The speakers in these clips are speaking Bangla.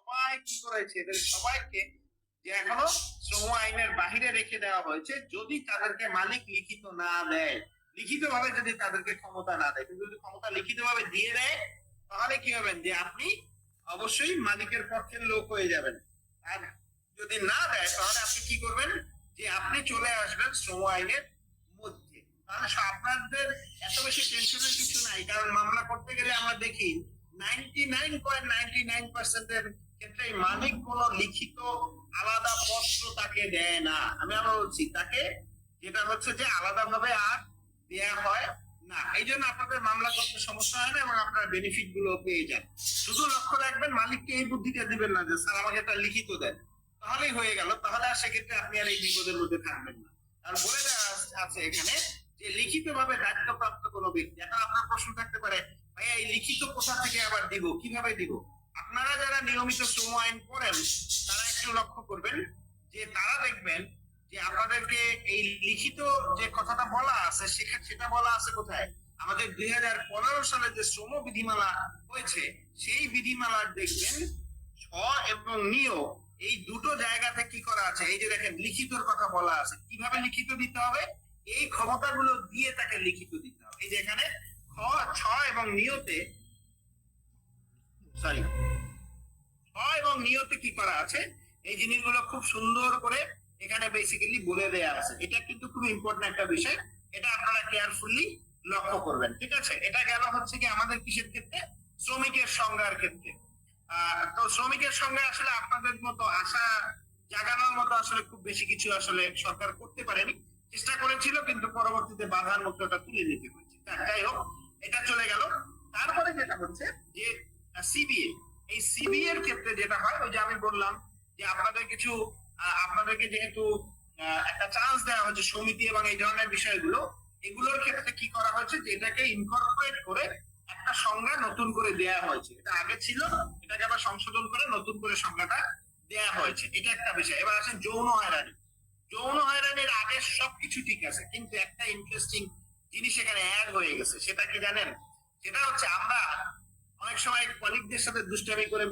সবাই কি করেছে, এদের সবাইকে যে এখনো শ্রম আইনের বাহিরে রেখে দেওয়া হয়েছে, যদি তাদেরকে মালিক লিখিত না দেয়, লিখিত ভাবে যদি তাদেরকে ক্ষমতা না দেয়। কিন্তু যদি ক্ষমতা লিখিত ভাবে দিয়ে দেয়, তাহলে কি হবেন যে আপনি অবশ্যই মালিকের পক্ষের লোক হয়ে যাবেন। আর যদি না দেয়, তাহলে আপনি কি করবেন, যে আপনি চলে আসবেন শ্রম আইনের মধ্যে। তাহলে আপনাদের এত বেশি টেনশনের কিছু নাই, কারণ মামলা করতে গেলে আমরা দেখি 99.99% এর ক্ষেত্রে মালিক কোন লিখিত আলাদা পত্র তাকে দেয় না। আমি আবার বলছি, তাকে যেটা হচ্ছে যে আলাদা ভাবে আর দেয়া হয় না। এই জন্য আপনাদের মামলা করতে সমস্যা হয় না এবং আপনারা বেনিফিট গুলো পেয়ে যান। শুধু লক্ষ্য রাখবেন, মালিককে এই বুদ্ধিটা দিবেন না যে স্যার আমাকে একটা লিখিত দেন, তাহলেই হয়ে গেল। তাহলে আর সেক্ষেত্রে আপনি আর এই বিপদের মধ্যে থাকবেন না। আর বলে দেওয়া আছে এখানে যে লিখিত ভাবে দায়িত্বপ্রাপ্ত কোনো ব্যক্তি। এখন আপনার প্রশ্ন থাকতে পারে, ভাইয়া এই লিখিত কোথা থেকে আবার দিব, কিভাবে দিব? আপনারা যারা নিয়মিত শ্রম আইন পড়েন, তারা একটু লক্ষ্য করবেন যে তারা দেখবেন যে আপনাদেরকে এই লিখিত যে কথাটা বলা আছে, সেটা বলা আছে কোথায়? আমাদের 2015 সালে যে শ্রম বিধিমালা হয়েছে, সেই বিধিমালার দেখবেন ছ এবং নিয়, এই দুটো জায়গাতে কি করা আছে, এই যে দেখেন লিখিতর কথা বলা আছে। কিভাবে লিখিত দিতে হবে? এই ক্ষমতাগুলো দিয়ে তাকে লিখিত দিতে হবে। এই যে এখানে খ, ছ এবং নিয়তে, সরি, ছ এবং নিয়তে কি করা আছে, এই জিনিসগুলো খুব সুন্দর করে এখানে বেসিক্যালি বলে দেয়া আছে। এটা কিন্তু খুব ইম্পর্টেন্ট একটা বিষয়, এটা আপনারা কেয়ারফুলি লক্ষ্য করবেন। ঠিক আছে, এটা গেল হচ্ছে কি আমাদের কিসের ক্ষেত্রে? শ্রমিকের সংজ্ঞার ক্ষেত্রে। তো শ্রমিকের সঙ্গে আসলে আপনাদের মতো আশা জাগানোর মতো আসলে খুব বেশি কিছু আসলে সরকার করতে পারেনি। চেষ্টা করেছিল, কিন্তু পরবর্তীতে বাধার মুক্তটা তুলে নিতে হয়েছে। যাই হোক, এটা চলে গেল। তারপরে যেটা হচ্ছে যে সিবিএ, এই সিবিএ এর ক্ষেত্রে যেটা হয়, ওই যে আমি বললাম যে আপনাদের কিছু আপনাদেরকে যেহেতু একটা চান্স দেওয়া হচ্ছে সমিতি এবং এই ধরনের বিষয়গুলো, এগুলোর ক্ষেত্রে কি করা হয়েছে, যে এটাকে ইনকর্পোরেট করে একটা সংজ্ঞা নতুন করে দেয়া হয়েছে। এটা আগে ছিল, এটাকে আবার সংশোধন করে নতুন করে সংজ্ঞাটা দেয়া হয়েছে। এটা একটা বিষয়। এবার আসেন যৌন হয়রানি। যৌন হয়রানির আগে সবকিছু ঠিক আছে, কিন্তু একটা ইন্টারেস্টিং জিনিস এখানে অ্যাড হয়ে গেছে। সেটা কি জানেন? সেটা হচ্ছে আমরা অনেক সময় কলিগদের সাথে দুষ্টামি করে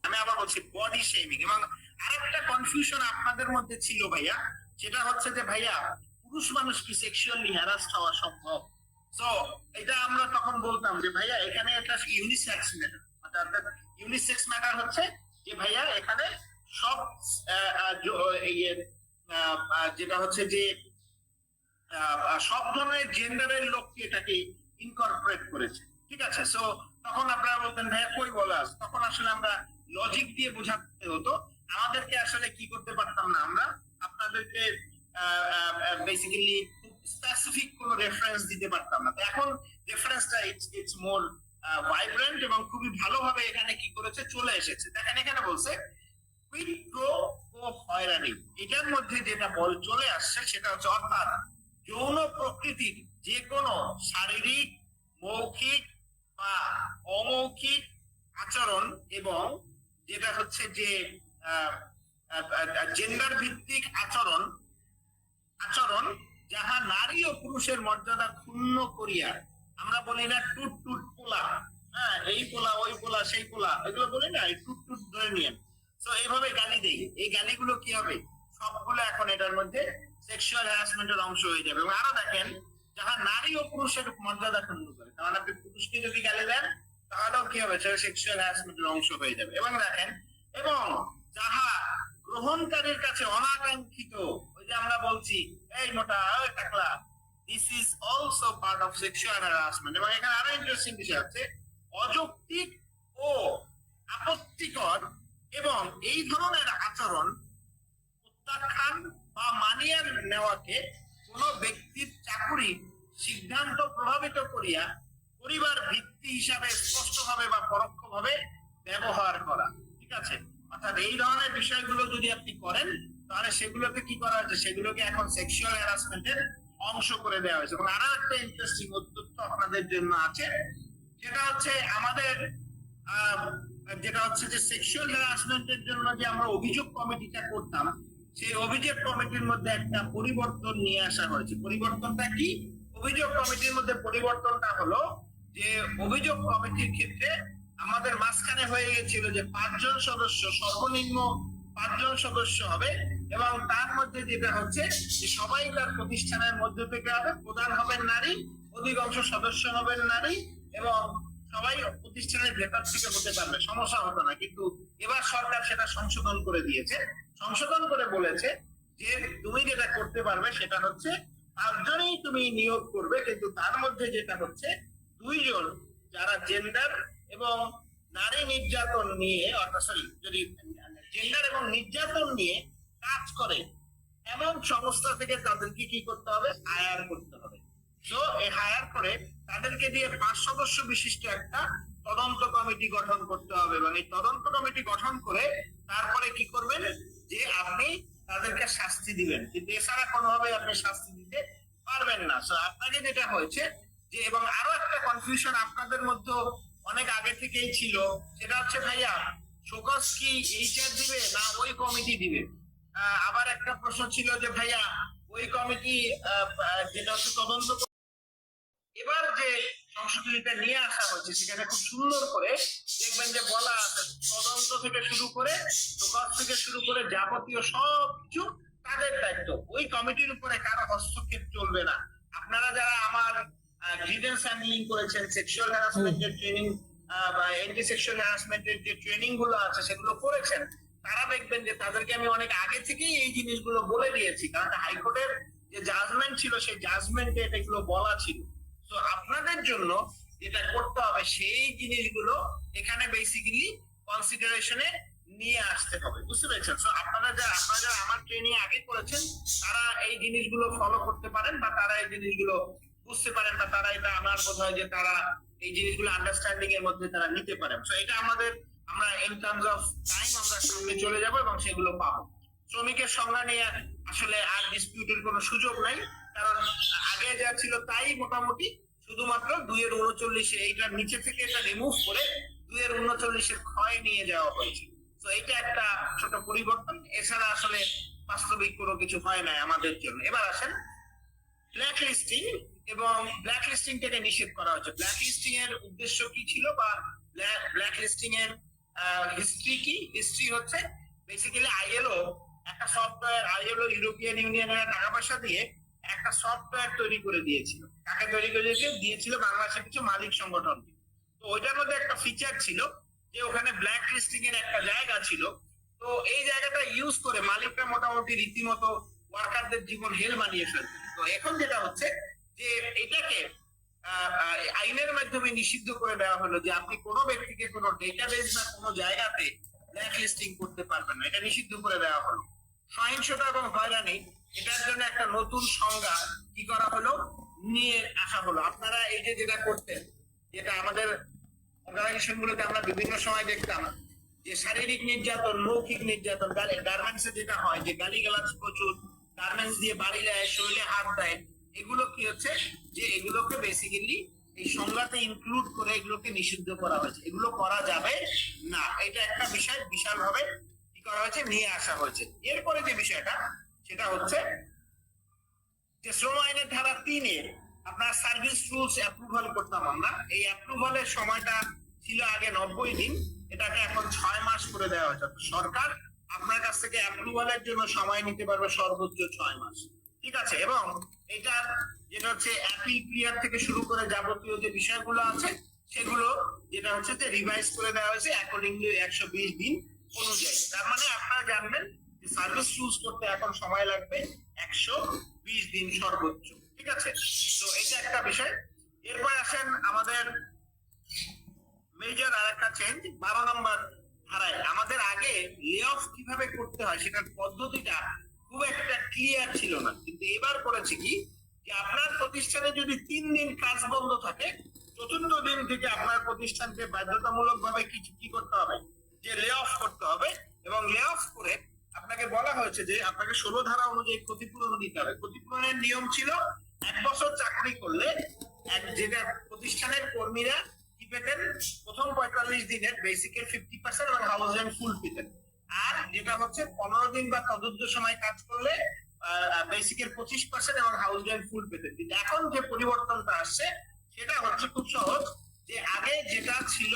আমি আবার বলছি বডি শেমিং। এবং আরেকটা কনফিউশন আপনাদের মধ্যে ছিল ভাইয়া, সেটা হচ্ছে যে ভাইয়া পুরুষ মানুষ কি সেক্সুয়ালি হ্যারাস হওয়া সম্ভব? তো এটা আমরা তখন বলতাম যে ভাইয়া এখানে একটা ইউনিসেক্স ম্যাটার, অর্থাৎ ইউনিসেক্স ম্যাটার হচ্ছে যে ভাইয়া এখানে সব যেটা হচ্ছে যে সব ধরনের জেন্ডারের লোককে এটাকে ইনকর্পোরেট করেছে। ঠিক আছে, সো তখন আপনারা বলতেন ভাইয়া কই বলা আছে, তখন আসলে আমরা লজিক দিয়ে বোঝাতে হতো। আমাদেরকে আসলে কি করতে পারতাম না, আমরা আপনাদেরকে বেসিক্যালি স্পেসিফিক কোনো রেফারেন্স দিতে পারতাম না। তো এখন রেফারেন্সটা ইটস মোর ভাইব্রেন্ট এবং খুবই ভালোভাবে এখানে কি করেছে, চলে এসেছে। দেখেন এখানে বলছে কুইড প্রো ও হয়রানি। এটার মধ্যে যেটা বল চলে আসছে সেটা হচ্ছে, অর্থাৎ যৌন প্রকৃতির যে কোনো শারীরিক, মৌখিক বা অমৌখিক আচরণ, এবং যেটা হচ্ছে যে জেন্ডার ভিত্তিক আচরণ আচরণ যাহা নারী ও পুরুষের মর্যাদা ক্ষুণ্ণ করিয়া, আমরা বলি না টুট টুট পোলা, হ্যাঁ এই পোলা ওই পোলা সেই পোলা, এগুলো বলি না, এই টুট টুট ধরে নিয়ে। তো এইভাবে গালি দেই, এই গালিগুলো কি হবে, সবগুলো এখন এটার মধ্যে সেক্সুয়াল হ্যারাসমেন্টের অংশ হয়ে যাবে। এবং আরো দেখেন, যাহা নারী ও পুরুষের মর্যাদা ক্ষুণ্ণ করে, তাহলে আপনি পুরুষকে যদি গালি দেন, তাহলেও কি হবে, সেটা সেক্সুয়াল হ্যারাসমেন্টের অংশ হয়ে যাবে। এবং দেখেন, এবং যাহা গ্রহণকারীর কাছে অনাকাঙ্ক্ষিত, ওই যে আমরা বলছি এই মোটা ওই টাকলা, this is also part of sexual harassment. এবং এখানে আরো ইন্টারেস্টিং বিষয় হচ্ছে অযৌক্তিক ও আপত্তিকর এবং এই ধরনের আচরণ প্রত্যাখ্যান বা মানিয়ে নেওয়াকে কোন ব্যক্তির চাকুরি সিদ্ধান্ত প্রভাবিত করিয়া পরিবার ভিত্তি হিসাবে স্পষ্টভাবে বা পরোক্ষভাবে ব্যবহার করা। ঠিক আছে, অর্থাৎ এই ধরনের বিষয়গুলো যদি আপনি করেন, তাহলে সেগুলোকে কি করা হয়েছে, সেগুলোকে এখন সেক্সুয়াল হ্যারাসমেন্টের অংশ করে দেওয়া হয়েছে। এবং আরো একটা ইন্টারেস্টিং তথ্য আপনাদের জন্য আছে, যেটা হচ্ছে আমাদের যেটা হচ্ছে যে সেক্সুয়াল হ্যারাসমেন্টের জন্য যে আমরা অভিযোগ কমিটিটা করতাম, সেই অভিযোগ কমিটির মধ্যে একটা পরিবর্তন নিয়ে আসা হয়েছে। পরিবর্তনটা কি? অভিযোগ কমিটির মধ্যে পরিবর্তনটা হলো যে অভিযোগ কমিটির ক্ষেত্রে আমাদের মাঝখানে হয়ে গেছিল যে 5 জন সদস্য, সর্বনিম্ন 5 জন সদস্য হবে, এবং তার মধ্যে যেটা হচ্ছে যে সবাই তার প্রতিষ্ঠানের মধ্যে থেকে হবে, প্রধান হবেন নারী, অধিকাংশ সদস্য হবেন নারী, এবং সবাই প্রতিষ্ঠানের ভেতর থেকে হতে পারবে, সমস্যা হতো না। কিন্তু এবার সরকার সেটা সংশোধন করে দিয়েছে, সংশোধন করে বলেছে যে তুমি যেটা করতে পারবে সেটা হচ্ছে 5 জনই তুমি নিয়োগ করবে, কিন্তু তার মধ্যে যেটা হচ্ছে 2 জন যারা জেন্ডার এবং নারী নির্যাতন নিয়ে, অর্থাৎ সরি, যদি জেন্ডার এবং নির্যাতন নিয়ে কাজ করে এমন সংস্থা থেকে তাদেরকে কি করতে হবে, হায়ার করতে হবে। তো এই হায়ার করে তাদেরকে দিয়ে 5 সদস্য বিশিষ্ট একটা তদন্ত কমিটি গঠন করতে হবে, এবং এই তদন্ত কমিটি গঠন করে তারপরে কি করবেন যে আপনি তাদেরকে শাস্তি দিবেন, কিন্তু এছাড়া কোনোভাবে আপনি শাস্তি দিতে পারবেন না। তো আপনাকে যেটা হয়েছে যে, এবং আরো একটা কনফিউশন আপনাদের মধ্যে অনেক আগে থেকেই ছিল, সেটা হচ্ছে ভাইয়া শোকজ কি এইচআর দিবে না ওই কমিটি দিবে। আবার একটা প্রশ্ন ছিল যে ভাইয়া ওই কমিটি যেটা হচ্ছে তদন্ত, এবার যে সংশোধনীটা নিয়ে আসা হয়েছে সেখানে খুব সুন্দর করে দেখবেন যে বলা আছে তদন্ত থেকে শুরু করে শোকজ থেকে শুরু করে যাবতীয় সবকিছু তাদের দায়িত্ব, ওই কমিটির উপরে কারো হস্তক্ষেপ চলবে না। আপনারা যারা আমার গ্রিভেন্স হ্যান্ডলিং করেছেন, সেক্সুয়াল হ্যারাসমেন্টের ট্রেনিং বা এন্টি সেক্সুয়াল হ্যারাসমেন্টের যে ট্রেনিং গুলো আছে সেগুলো করেছেন, তারা দেখবেন যে তাদেরকে আমি অনেক আগে থেকেই এই জিনিসগুলো বলে দিয়েছি, কারণ হাইকোর্টের যে জাজমেন্ট ছিল সেই জাজমেন্টে এগুলো বলা ছিল। তো আপনাদের জন্য যেটা করতে হবে সেই জিনিসগুলো এখানে বেসিক্যালি কনসিডারেশনে নিয়ে আসতে হবে, বুঝতে পেরেছেন? তো আপনারা যারা আমার ট্রেনিং আগে করেছেন তারা এই জিনিসগুলো ফলো করতে পারেন, বা তারা এই জিনিসগুলো বুঝতে পারেন, বা তারা এটা আমার বোধ হয় যে তারা এই জিনিসগুলো আন্ডারস্ট্যান্ডিং এর মধ্যে তারা নিতে পারেন। তো এটা আমরা ইন টার্মস অফ টাইম আমরা সামনে চলে যাব এবং সেগুলো পাবো। শ্রমিকের সংজ্ঞা নিয়ে আসলে আর ডিসপিউটের কোনো সুযোগ নাই, কারণ আগে যা ছিল তাই মোটামুটি, শুধুমাত্র 2-39 এইটার নিচে থেকে এটা রিমুভ করে 2-39 ক্ষয় নিয়ে যাওয়া হয়েছে। তো এটা একটা ছোট পরিবর্তন, এছাড়া আসলে বাস্তবিক কোনো কিছু হয় নাই আমাদের জন্য। এবার আসেন ব্ল্যাক লিস্টিং, এবং ব্ল্যাক লিস্টিংটাকে নিষেধ করা হচ্ছে। ব্ল্যাক লিস্টিং এর উদ্দেশ্য কি ছিল, বা ব্ল্যাক লিস্টিং এর হিস্ট্রি কি? হিস্ট্রি হচ্ছে বেসিক্যালি আইএলও একটা সফটওয়্যার, আইএলও ইউরোপিয়ান ইউনিয়নের টাকা পয়সা দিয়ে একটা সফটওয়্যার তৈরি করে দিয়েছিল। কাকে তৈরি করে দিয়েছিল? বাংলাদেশের কিছু মালিক সংগঠনকে। তো ওইটার মধ্যে একটা ফিচার ছিল যে ওখানে ব্ল্যাক লিস্টিং এর একটা জায়গা ছিল। তো এই জায়গাটা ইউজ করে মালিকরা মোটামুটি রীতিমতো ওয়ার্কারদের জীবন হেল বানিয়ে ফেলছে। তো এখন যেটা হচ্ছে যে এটাকে আইনের মাধ্যমে নিষিদ্ধ করে দেওয়া হলো যে আপনি কোনো ব্যক্তিকে কোনো ডেটাবেস বা কোনো জায়গাতে ব্ল্যাক লিস্টিং করতে পারবেন না, এটা নিষিদ্ধ করে দেওয়া হলো। সহিংসতা এবং হয়রানি, এটার জন্য একটা নতুন সংজ্ঞা কি করা হলো, নিয়ে আসা হলো। আপনারা এই যে যেটা করতেন, যেটা আমাদের অর্গানাইজেশন গুলোতে আমরা বিভিন্ন সময় দেখতাম যে শারীরিক নির্যাতন, মৌখিক নির্যাতন, গার্মেন্টস এ যেটা হয় যে গালিগালাজ প্রচুর, গার্মেন্টস দিয়ে বাড়ি দেয়, শরীরে হাত দেয়, এগুলো কি হচ্ছে যে এগুলোকে বেসিক্যালি এই সংজ্ঞাতে ইনক্লুড করে এগুলোকে নিষিদ্ধ করা হয়েছে, এগুলো করা যাবে না। এটা একটা বিষয় বিশাল ভাবে কি করা হয়েছে, নিয়ে আসা হয়েছে। এরপরে যে বিষয়টা সেটা হচ্ছে যে শ্রম আইনের ধারা 3-এ আপনার সার্ভিস রুলস অ্যাপ্রুভাল করতাম আমরা, এই অ্যাপ্রুভালের সময়টা ছিল আগে 90 দিন, এটাকে এখন 6 মাস করে দেওয়া হয়েছে। সরকার আপনার কাছ থেকে অ্যাপ্রুভালের জন্য সময় নিতে পারবে সর্বোচ্চ 6 মাস, ঠিক আছে? এবং এটার যেটা হচ্ছে অ্যাপিল ক্লিয়ার থেকে শুরু করে যাবতীয় যে বিষয়গুলো আছে সেগুলো যেটা হচ্ছে যে রিভাইজ করে দেওয়া হয়েছে অ্যাকর্ডিংলি 120 দিন অনুযায়ী। তার মানে আপনারা জানবেন যে সার্ভিস রুলস করতে এখন সময় লাগবে 120 দিন সর্বোচ্চ, ঠিক আছে? তো এটা একটা বিষয়। এরপর আসেন আমাদের মেজর আর একটা চেঞ্জ 12 নম্বর ধারায়। আমাদের আগে লে অফ কিভাবে করতে হয় সেটার পদ্ধতিটা খুব একটা ক্লিয়ার ছিল না, কিন্তু এবার করেছে কি যে আপনার প্রতিষ্ঠানে যদি 3 দিন কাজ বন্ধ থাকে, চতুর্থ দিন থেকে আপনার প্রতিষ্ঠানকে বাধ্যতামূলক ভাবে কি করতে হবে, যে লে অফ করতে হবে। এবং লে অফ করে আপনাকে বলা হয়েছে যে আপনাকে 16 ধারা অনুযায়ী ক্ষতিপূরণ দিতে হবে। ক্ষতিপূরণের নিয়ম ছিল 1 বছর চাকরি করলে যেটা প্রতিষ্ঠানের কর্মীরা কি পেতেন, প্রথম 45 দিনের বেসিকের 50% এবং হাউস রেন্ট ফুল পেতেন। আর যেটা হচ্ছে 15 দিন বা তদুর্ধ্ব সময় কাজ করলে বেসিকের 25% এবং হাউস রেন্ট ফুল পেতেন। কিন্তু এখন যে পরিবর্তনটা আসছে সেটা হচ্ছে খুব সহজ, যে আগে যেটা ছিল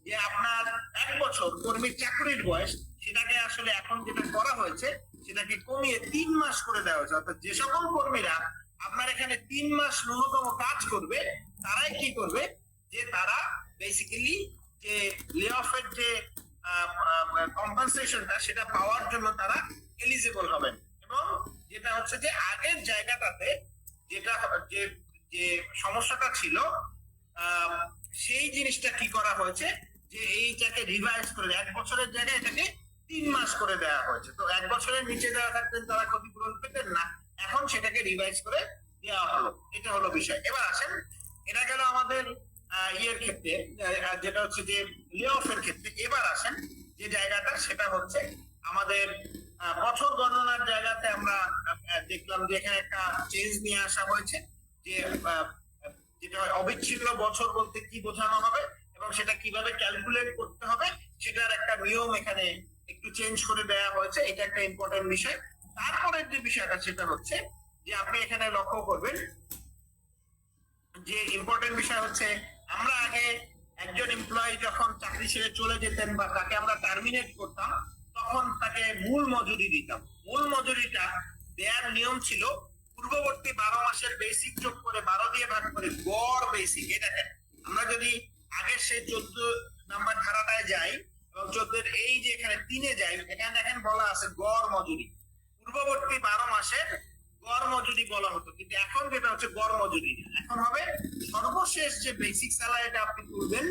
যে আপনার 1 বছর কর্মীর চাকরির বয়স, সেটাকে আসলে এখন যেটা করা হয়েছে সেটাকে কমিয়ে 3 মাস করে দেওয়া হয়েছে। অর্থাৎ যে সকল কর্মীরা আপনার এখানে 3 মাস ন্যূনতম কাজ করবে তারাই কি করবে, যে তারা বেসিক্যালি যে লে অফের যে কম্পেনসেশনটা সেটা পাওয়ার জন্য তারা এলিজিবল হবেন। এবং যেটা হচ্ছে যে আগের জায়গাটাতে যেটা যে যে সমস্যাটা ছিল সেই জিনিসটা কি করা হয়েছে, যে এইটাকে রিভাইজ করে 1 বছরের জায়গায় এটাকে 3 মাস করে দেওয়া হয়েছে। তো 1 বছরের নিচে যারা থাকতেন তারা ক্ষতিপূরণ পেতেন না, এখন সেটাকে রিভাইজ করে দেওয়া হলো। এটা হলো বিষয়। এবার আসেন, এটা গেল আমাদের ইয়ের ক্ষেত্রে, যেটা হচ্ছে যে লে অফের ক্ষেত্রে। এবার আসেন যে জায়গাটা, সেটা হচ্ছে আমাদের বছর গণনার জায়গাতে আমরা দেখলাম যে এখানে একটা চেঞ্জ নিয়ে আসা হয়েছে, যে যেটা অবিচ্ছিন্ন বছর বলতে কি বোঝানো হবে এবং সেটা কিভাবে ক্যালকুলেট করতে হবে সেটার একটা নিয়ম এখানে একটু চেঞ্জ করে দেওয়া হয়েছে। এটা একটা ইম্পর্টেন্ট বিষয়। তারপরের যে বিষয়টা সেটা হচ্ছে যে আপনি এখানে লক্ষ্য করবেন যে ইম্পর্টেন্ট বিষয় হচ্ছে, আমরা আগে একজন এমপ্লয়ি যখন চাকরি ছেড়ে চলে যেতেন বা তাকে আমরা টার্মিনেট করতাম, তখন তাকে মূল মজুরি দিতাম। মূল মজুরিটা দেওয়ার নিয়ম ছিল পূর্ববর্তী 12 মাসের বেসিক যোগ করে 12 দিয়ে ভাগ করে গড় বেসিক। এটা আমরা যদি আগের সেই 14 নম্বর ধারাটায় যাই এবং 14 এই যে এখানে 3-এ যাই, এখানে দেখেন বলা আছে গড় মজুরি। পূর্ববর্তী 12 মাসের গড় মজুরি বলা হতো, কিন্তু এখন যেটা হচ্ছে গড় মজুরি না, এখন হবে সর্বশেষ যে বেসিক স্যালারিটা আপনি তুলবেন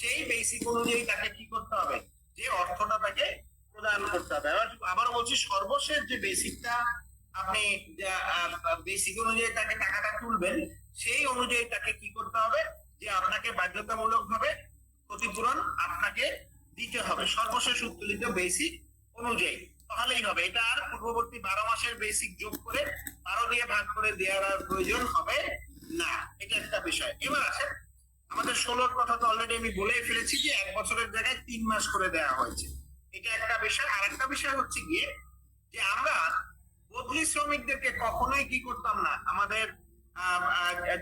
সেই বেসিক অনুযায়ী তাকে কি করতে হবে, যে অর্থটা তাকে প্রদান করতে হবে। আবারও বলছি, সর্বশেষ যে বেসিকটা আপনি বেসিক অনুযায়ী তাকে টাকাটা তুলবেন সেই অনুযায়ী তাকে কি করতে হবে, যে আপনাকে বাধ্যতামূলক ভাবে ক্ষতিপূরণ আপনাকে দিতে হবে সর্বশেষ উত্তোলিত বেসিক অনুযায়ী, তাহলেই হবে। এটা আর পূর্ববর্তী 12 মাসের বেসিক যোগ করে 12 দিয়ে ভাগ করে দেওয়ার আর প্রয়োজন হবে না। এটা একটা বিষয়। এবার আসেন, আমাদের 16-র কথা তো অলরেডি আমি বলেই ফেলেছি যে 1 বছরের জায়গায় 3 মাস করে দেওয়া হয়েছে। এটা একটা বিষয়। আর একটা বিষয় হচ্ছে গিয়ে যে আমরা বদলি শ্রমিকদেরকে কখনোই কি করতাম না, আমাদের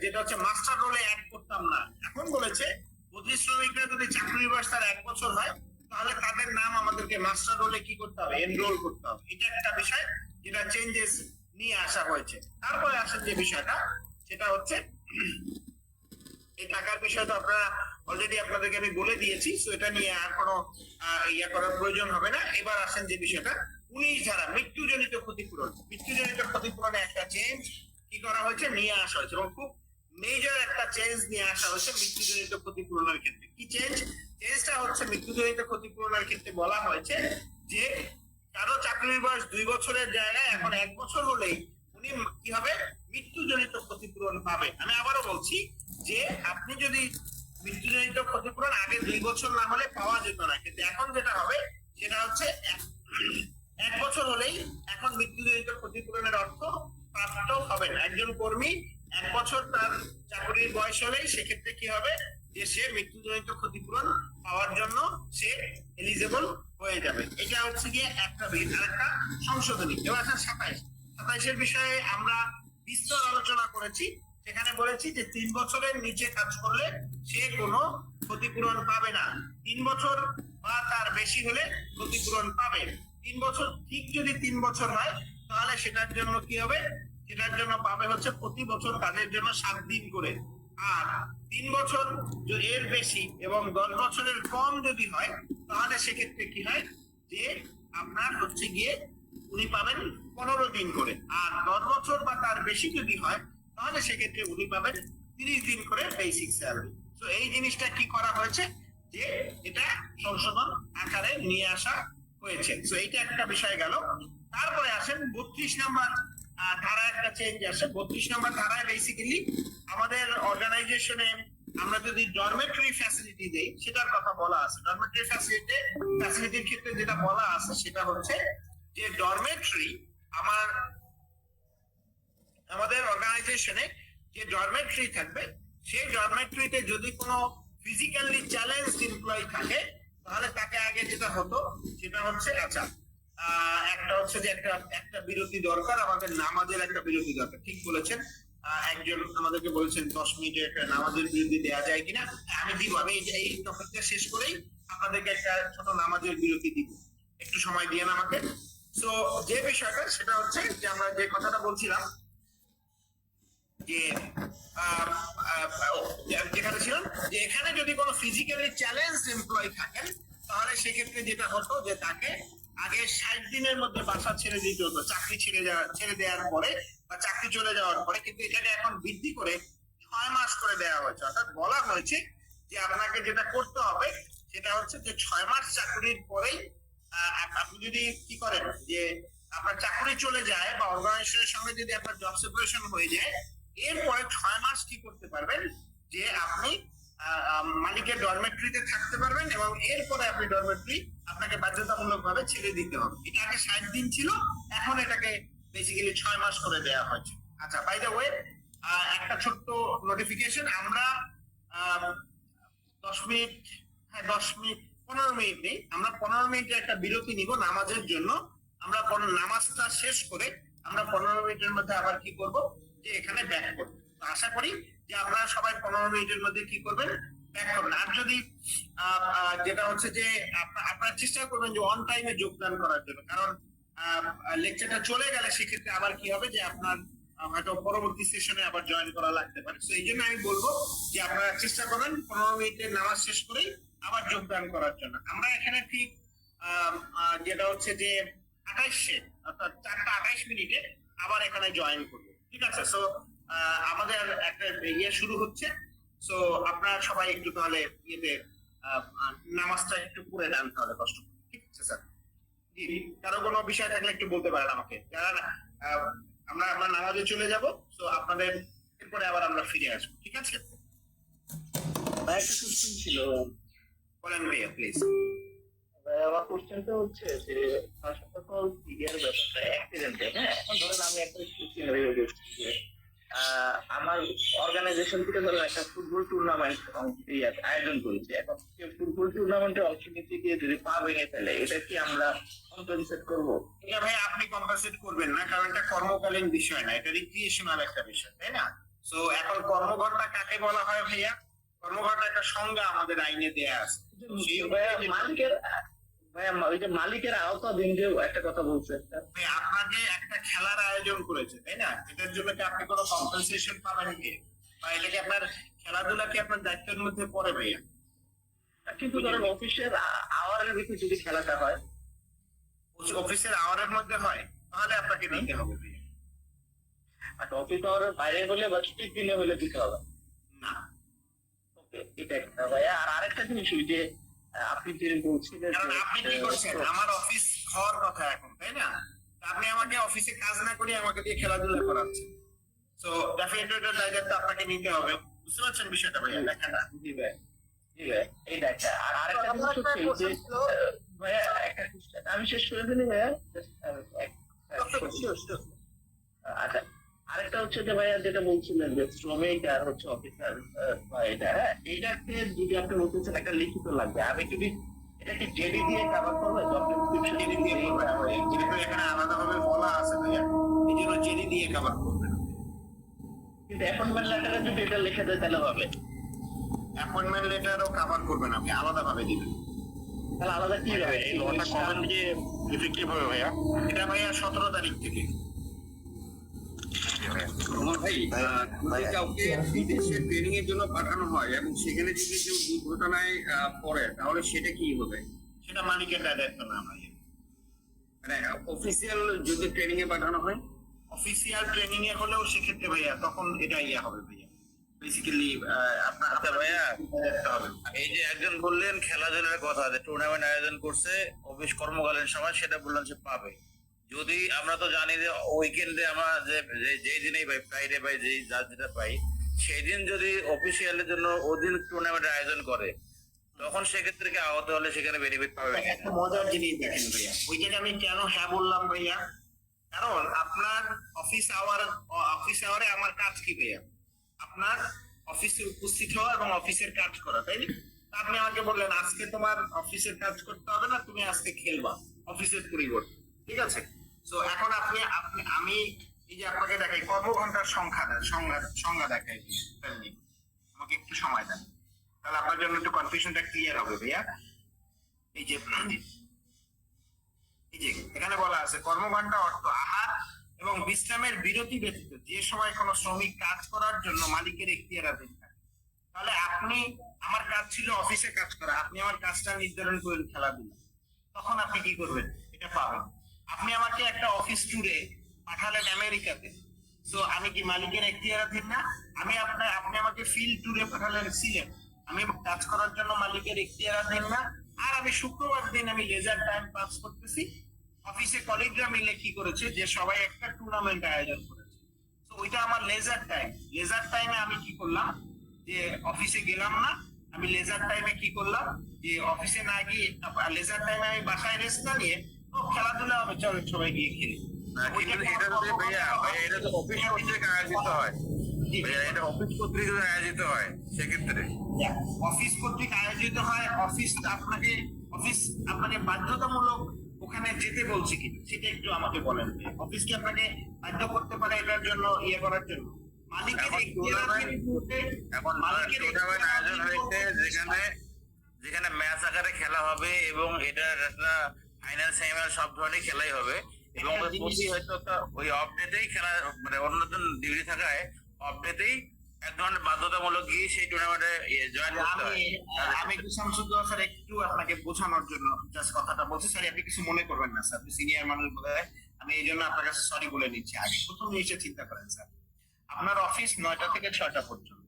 যেটা হচ্ছে মাস্টার রোলে অ্যাড করতাম না। এখন বলেছে বদলি শ্রমিকরা যদি চাকরির বয়স তার 1 বছর হয়, তাহলে তাদের নাম আমাদেরকে মাস্টার রোলে কি করতে হবে, এনরোল করতে হবে। এটা একটা বিষয় যেটা চেঞ্জেস নিয়ে আসা হয়েছে। তারপরে আসেন যে বিষয়টা, সেটা হচ্ছে এই টাকার বিষয়টা আপনারা অলরেডি আপনাদেরকে আমি বলে দিয়েছি, তো এটা নিয়ে আর কোনো ইয়া করার প্রয়োজন হবে না। এবার আসেন যে বিষয়টা 19 ধারা মৃত্যুজনিত ক্ষতিপূরণ। মৃত্যুজনিত ক্ষতিপূরণে একটা চেঞ্জ কি করা হয়েছে, নিয়ে আসা হয়েছে, এবং খুব মেজর একটা চেঞ্জ নিয়ে আসা হয়েছে মৃত্যুজনিত ক্ষতিপূরণের ক্ষেত্রে। কি চেঞ্জ? চেঞ্জটা হচ্ছে মৃত্যুজনিত ক্ষতিপূরণের ক্ষেত্রে বলা হয়েছে যে কারো চাকরির বয়স 2 বছরের জায়গায় এখন 1 বছর হলেই উনি কি হবে, মৃত্যুজনিত ক্ষতিপূরণ পাবে। আমি আবারও বলছি যে আপনি যদি মৃত্যুজনিত ক্ষতিপূরণ আগে 2 বছর না হলে পাওয়া যেত না, কিন্তু এখন যেটা হবে সেটা হচ্ছে 1 বছর হলেই এখন মৃত্যুজনিত ক্ষতিপূরণের অর্থ প্রাপ্ত হবে না। একজন কর্মী 1 বছর তার চাকরির বয়স হলেই সেক্ষেত্রে কি হবে, যে সে মৃত্যুজনিত ক্ষতিপূরণ পাওয়ার জন্য সে এলিজেবল হয়ে যাবে। এটা হচ্ছে গিয়ে একটা আরেকটা সংশোধনী। এবার আছে 27-এর বিষয়ে আমরা বিস্তর আলোচনা করেছি। সেখানে বলেছি যে 3 বছরের নিচে কাজ করলে সে কোনো ক্ষতিপূরণ পাবে না, 3 বছর বা তার বেশি হলে ক্ষতিপূরণ পাবে। 3 বছর ঠিক যদি 3 বছর হয় তাহলে সেটার জন্য কি হবে, সেটার জন্য পাবে হচ্ছে প্রতি বছর কাজের জন্য 7 দিন করে। আর 3 বছর এর বেশি এবং 10 বছরের কম যদি হয় তাহলে সেক্ষেত্রে কি হয়, যে আপনার হচ্ছে গিয়ে উনি পাবেন 15 দিন করে। আর 10 বছর বা তার বেশি যদি হয় তাহলে সেক্ষেত্রে উনি পাবেন 30 দিন করে বেসিক স্যালারি। তো এই জিনিসটা কি করা হয়েছে, যে এটা সংশোধন আকারে নিয়ে আসা হয়েছে। তো এইটা একটা বিষয় গেল। তারপরে আসেন 32 নম্বর ধারা একটা চেঞ্জ আসে। 32 নম্বর ধারায় বেসিক্যালি আমাদের অর্গানাইজেশনে আমরা যদি ডরমেটরি ফ্যাসিলিটি দেই সেটার কথা বলা আছে। ডরমেটরি ফ্যাসিলিটির ক্ষেত্রে যেটা বলা আছে সেটা হচ্ছে যে ডরমেটরি আমাদের অর্গানাইজেশনে যে ডরমেটরি থাকবে সেই ডরমেটরিতে যদি কোনো ফিজিক্যালি চ্যালেঞ্জড এমপ্লয়ি থাকে তাহলে তাকে আগে যেটা হতো সেটা হচ্ছে, আচ্ছা একটা হচ্ছে যে একটা একটা বিরতি দরকার, আমাদের নামাজের একটা বিরতি দরকার, ঠিক বলেছেন। একজন আমাদেরকে বলছেন 10 মিনিটের একটা নামাজের বিরতি দেওয়া যায় কিনা। আমি দিব, আমি এই টপিকটা শেষ করেই আপনাদেরকে একটা ছোট নামাজের বিরতি দিব, একটু সময় দিয়ে আমাকে। তো যে বিষয়টা সেটা হচ্ছে যে আমরা যে কথাটা বলছিলাম যে যেখানে ছিলাম, যে এখানে যদি কোনো ফিজিক্যালি চ্যালেঞ্জ এমপ্লয়ি থাকেন, তাহলে সেক্ষেত্রে যেটা হতো যে তাকে আগে 60 দিনের মধ্যে বাসা ছেড়ে দিতে হতো, চাকরি ছেড়ে দেওয়ার পরে বা চাকরি চলে যাওয়ার পরে। কিন্তু এটাকে এখন বৃদ্ধি করে 6 মাস করে দেওয়া হয়েছে। অর্থাৎ বলা হয়েছে যে আপনাকে যেটা করতে হবে সেটা হচ্ছে যে 6 মাস চাকরির পরেই আপনি যদি কি করেন যে আপনার চাকরি চলে যায় বা অর্গানাইজেশনের সঙ্গে যদি আপনার জব সেপারেশন হয়ে যায়, এরপরে 6 মাস কি করতে পারবেন যে আপনি মালিকের ডরমেটরিতে থাকতে পারবেন, এবং এরপরে আপনি ডরমেটরি আপনাকে বাধ্যতামূলক ভাবে ছেড়ে দিতে হবে। এটা আগে 60 দিন ছিল, এখন এটাকে বেসিক্যালি 6 মাস করে দেওয়া হয়েছে। আচ্ছা, বাই দ্য ওয়ে, একটা ছোট্ট নোটিফিকেশন, আমরা 10 মিনিট, হ্যাঁ 10 মিনিট, 15 মিনিট নেই, আমরা 15 মিনিটের একটা বিরতি নিব নামাজের জন্য। আমরা নামাজটা শেষ করে আমরা 15 মিনিটের মধ্যে আবার কি করব যে এখানে ব্যাক করবো। আশা করি যে আপনারা সবাই 15 মিনিটের মধ্যে কি করবেন, ব্যাক করবেন। আর যদি যেটা হচ্ছে যে আপনারা চেষ্টা করবেন যে অন টাইমে যোগদান করার জন্য, কারণ লেকচারটা চলে গেলে সেক্ষেত্রে আবার কি হবে যে আপনার হয়তো পরবর্তী সেশনে আবার জয়েন করা লাগতে পারে। তো এই জন্য আমি বলবো যে আপনারা চেষ্টা করবেন 15 মিনিটের নামাজ শেষ করেই আবার যোগদান করার জন্য। আমরা এখানে ঠিক যেটা হচ্ছে যে 28-এ, অর্থাৎ 4টা 28 মিনিটে আবার এখানে জয়েন করবো, ঠিক আছে? সো আমাদের একটা ইয়ে শুরু হচ্ছে। সো আপনারা সবাই একটু তাহলে ইয়েতে নামাজটা একটু পড়ে নেন তাহলে, কষ্ট করে, ঠিক আছে স্যার? জি, কারো কোনো বিষয় থাকলে একটু বলতে পারেন আমাকে, যারা আমরা নামাজে চলে যাব। তো আপনাদের এরপরে আবার আমরা ফিরে আসবো, ঠিক আছে? একটা কোশ্চেন ছিল। বলেন ভাইয়া প্লিজ। আমার কোশ্চেনটা হচ্ছে যে ফার্স্ট অফ অল ইয়ার ব্যাপারটা অ্যাক্সিডেন্টে, হ্যাঁ, এখন ধরেন আমি একটা সিনারি দেখছি যে আমার অর্গানাইজেশন থেকে ধরেন একটা ফুটবল টুর্নামেন্ট আয়োজন করেছে। এখন ফুটবল টুর্নামেন্টে অংশ নিতে গিয়ে যদি পা ভেঙে ফেলে, এটা কি আমরা কম্পেনসেট করবো? এটা ভাই আপনি কম্পেনসেট করবেন না, কারণ এটা কর্মকালীন বিষয় না, এটা রিক্রিয়েশনাল একটা বিষয়, তাই না? সো এখন কর্মঘণ্টা কাকে বলা হয় ভাইয়া? কর্মঘণ্টা একটা সংজ্ঞা আমাদের আইনে দেয়া আছে। মালিকের ভাইয়া, ওই যে মালিকের আওতাধীন যে একটা কথা বলছে, আপনাকে একটা খেলার আয়োজন করেছে, তাই না? এটার জন্য কি আপনি কোনো কম্পেনসেশন পাবেন কি? বা এটা কি আপনার খেলাধুলা কি আপনার দায়িত্বের মধ্যে পড়ে ভাইয়া? কিন্তু ধরেন অফিসের আওয়ারের ভিতরে যদি খেলাটা হয়, অফিসের আওয়ারের মধ্যে হয়, তাহলে আপনাকে দিতে হবে ভাইয়া। আর অফিস আওয়ারের বাইরে হলে বা ছুটির দিনে হলে দিতে হবে না। এটা একটা ভাইয়া। আর আরেকটা জিনিস, ওই যে আপনি যে বলছিলেন, কারণ আপনি কি করছেন, আমার অফিস হওয়ার কথা এখন, তাই না? আপনি আমাকে অফিসে কাজ না করে আমাকে দিয়ে খেলাধুলা করাচ্ছেন। তো ডেফিনেটলি এটার দায়িত্ব আপনাকে নিতে হবে, বুঝতে পারছেন বিষয়টা ভাইয়া? লেখাটা জি ভাই, জি ভাই, এইটা একটা। আর আরেকটা জিনিস হচ্ছে যে ভাইয়া, একটা কোশ্চেন আমি শেষ করে দিলি ভাইয়া। আচ্ছা, আরেকটা হচ্ছে যে ভাইয়া যেটা বলছিলেন যে শ্রমিক আর হচ্ছে অফিসার, এটা, হ্যাঁ, এইটাকে যদি আপনি বলতেছেন একটা লিখিত লাগবে, আমি যদি এটা কি জেডি দিয়ে কভার করবে, জব ডেসক্রিপশন জেডি দিয়ে করবেন, যেহেতু এখানে আলাদাভাবে বলা আছে ভাইয়া, এই জন্য জেডি দিয়ে কভার করবেন। কিন্তু অ্যাপয়েন্টমেন্ট লেটারে যদি এটা লিখে দেয় তাহলে হবে? অ্যাপয়েন্টমেন্ট লেটারও কভার করবেন, আপনি আলাদাভাবে দিবেন। তাহলে আলাদা কি হবে? এই লটা কবে থেকে ইফেক্টিভ হবে ভাইয়া? এটা ভাইয়া 17 তারিখ থেকে। ভাই কাউকে বিদেশে ট্রেনিং এর জন্য পাঠানো হয় এবং সেখানে যদি কেউ দুর্ঘটনায় পড়ে, তাহলে সেটা কি হবে? সেটা মালিকের দায়িত্ব না ভাইয়া। মানে অফিসিয়াল যদি ট্রেনিং এ পাঠানো হয়, অফিসিয়াল ট্রেনিং এ হলেও সেক্ষেত্রে ভাইয়া তখন এটা ইয়া হবে ভাইয়া, বেসিক্যালি আপনার আচ্ছা ভাইয়া, দায়িত্ব হবে। এই যে একজন বললেন খেলাধুলার কথা, যে টুর্নামেন্ট আয়োজন করছে অফিস কর্মকালীন সময়, সেটা বললেন সে পাবে। যদি আমরা তো জানি যে উইকেন্ডে আমরা যে দিনেই পাই, ফ্রাইডে পাই, যার যেটা পাই, সেই দিন যদি অফিসিয়ালের জন্য ওদিন টুর্নামেন্টের আয়োজন করে, তখন সেক্ষেত্রে কি আহত হলে সেখানে বেনিফিট পাবে? একটা মজার জিনিস দেখেন ভাইয়া, ওইটাকে আমি কেন হ্যাঁ বললাম ভাইয়া, কারণ আপনার অফিস আওয়ারে আমার কাজ কি ভাইয়া? আপনার অফিসে উপস্থিত হওয়া এবং অফিসের কাজ করা, তাই না? আপনি আমাকে বললেন আজকে তোমার অফিসের কাজ করতে হবে না, তুমি আজকে খেলবা অফিসের পরিবর্তে। ঠিক আছে? তো এখন আপনি আপনি আমি এই যে আপনাকে দেখাই কর্মঘন্টার সংখ্যা দেখাই দিই। আমাকে একটু সময় দেন, তাহলে আপনার জন্য একটু কনফিউশনটা ক্লিয়ার হবে ভাইয়া। এই যে এখানে বলা আছে কর্মঘন্টা অর্থ আহার এবং বিশ্রামের বিরতি ব্যতীত যে সময় কোনো শ্রমিক কাজ করার জন্য মালিকের এখতিয়ারাধীন থাকে। তাহলে আপনি, আমার কাজ ছিল অফিসে কাজ করা, আপনি আমার কাজটা নির্ধারণ করেন খেলাধুলা, তখন আপনি কি করবেন? এটা পাবেন। আপনি আমাকে একটা অফিস ট্যুরে পাঠালেন আমেরিকাতে, তো আমি কি মালিকের এখতিয়ারাধীন না? আপনি আমাকে ফিল্ড ট্যুরে পাঠালেন সিলেট, আমি কাজ করার জন্য মালিকের এখতিয়ারাধীন না? আর আমি শুক্রবার দিন আমি লেজার টাইম পাস করতেছি, অফিসে কলিগরা মিলে কি করেছে যে সবাই একটা টুর্নামেন্ট আয়োজন করেছে, তো ওইটা আমার লেজার টাইম। লেজার টাইমে আমি কি করলাম যে অফিসে গেলাম না, আমি লেজার টাইমে কি করলাম যে অফিসে না গিয়ে লেজার টাইমে আমি বাসায় রেস্ট না নিয়ে খেলাধুলা হবে, চলো সবাই গিয়ে খেলি। কিন্তু এটা যদি ভাইয়া এটা তো অফিস কর্তৃক আয়োজিত হয়, ভাইয়া এটা অফিস কর্তৃক যদি আয়োজিত হয় সেক্ষেত্রে অফিস কর্তৃক আয়োজিত হয়, অফিস আপনাকে বাধ্যতামূলক ওখানে যেতে বলছে কি সেটা একটু আমাকে বলেন। অফিস কি আপনাকে বাধ্য করতে পারে এটার জন্য ইয়ে করার জন্য? মালিকের এখন টুর্নামেন্ট আয়োজন হয়েছে যেখানে ম্যাচ আকারে খেলা হবে এবং এটার একটা ফাইনাল সেমিফাইনাল সব ধরনের খেলাই হবে এবং প্রতি হয়তো ওই আপডেটেই খেলা মানে অন্যতম ডিউটি থাকায় আপডেটেই এক ধরনের বাধ্যতামূলক গিয়ে সেই টুর্নামেন্টে জয়েন করতে হয়। আমি একটু শামসুদ্দৌলা স্যার একটু আপনাকে বোঝানোর জন্য জাস্ট কথাটা বলছি স্যার, আপনি কিছু মনে করবেন না স্যার, আপনি সিনিয়র মানুষ বলে আমি এই জন্য আপনার কাছে সরি বলে নিচ্ছি। আগে প্রথম জিনিসটা চিন্তা করেন স্যার, আপনার অফিস 9টা থেকে 6টা পর্যন্ত,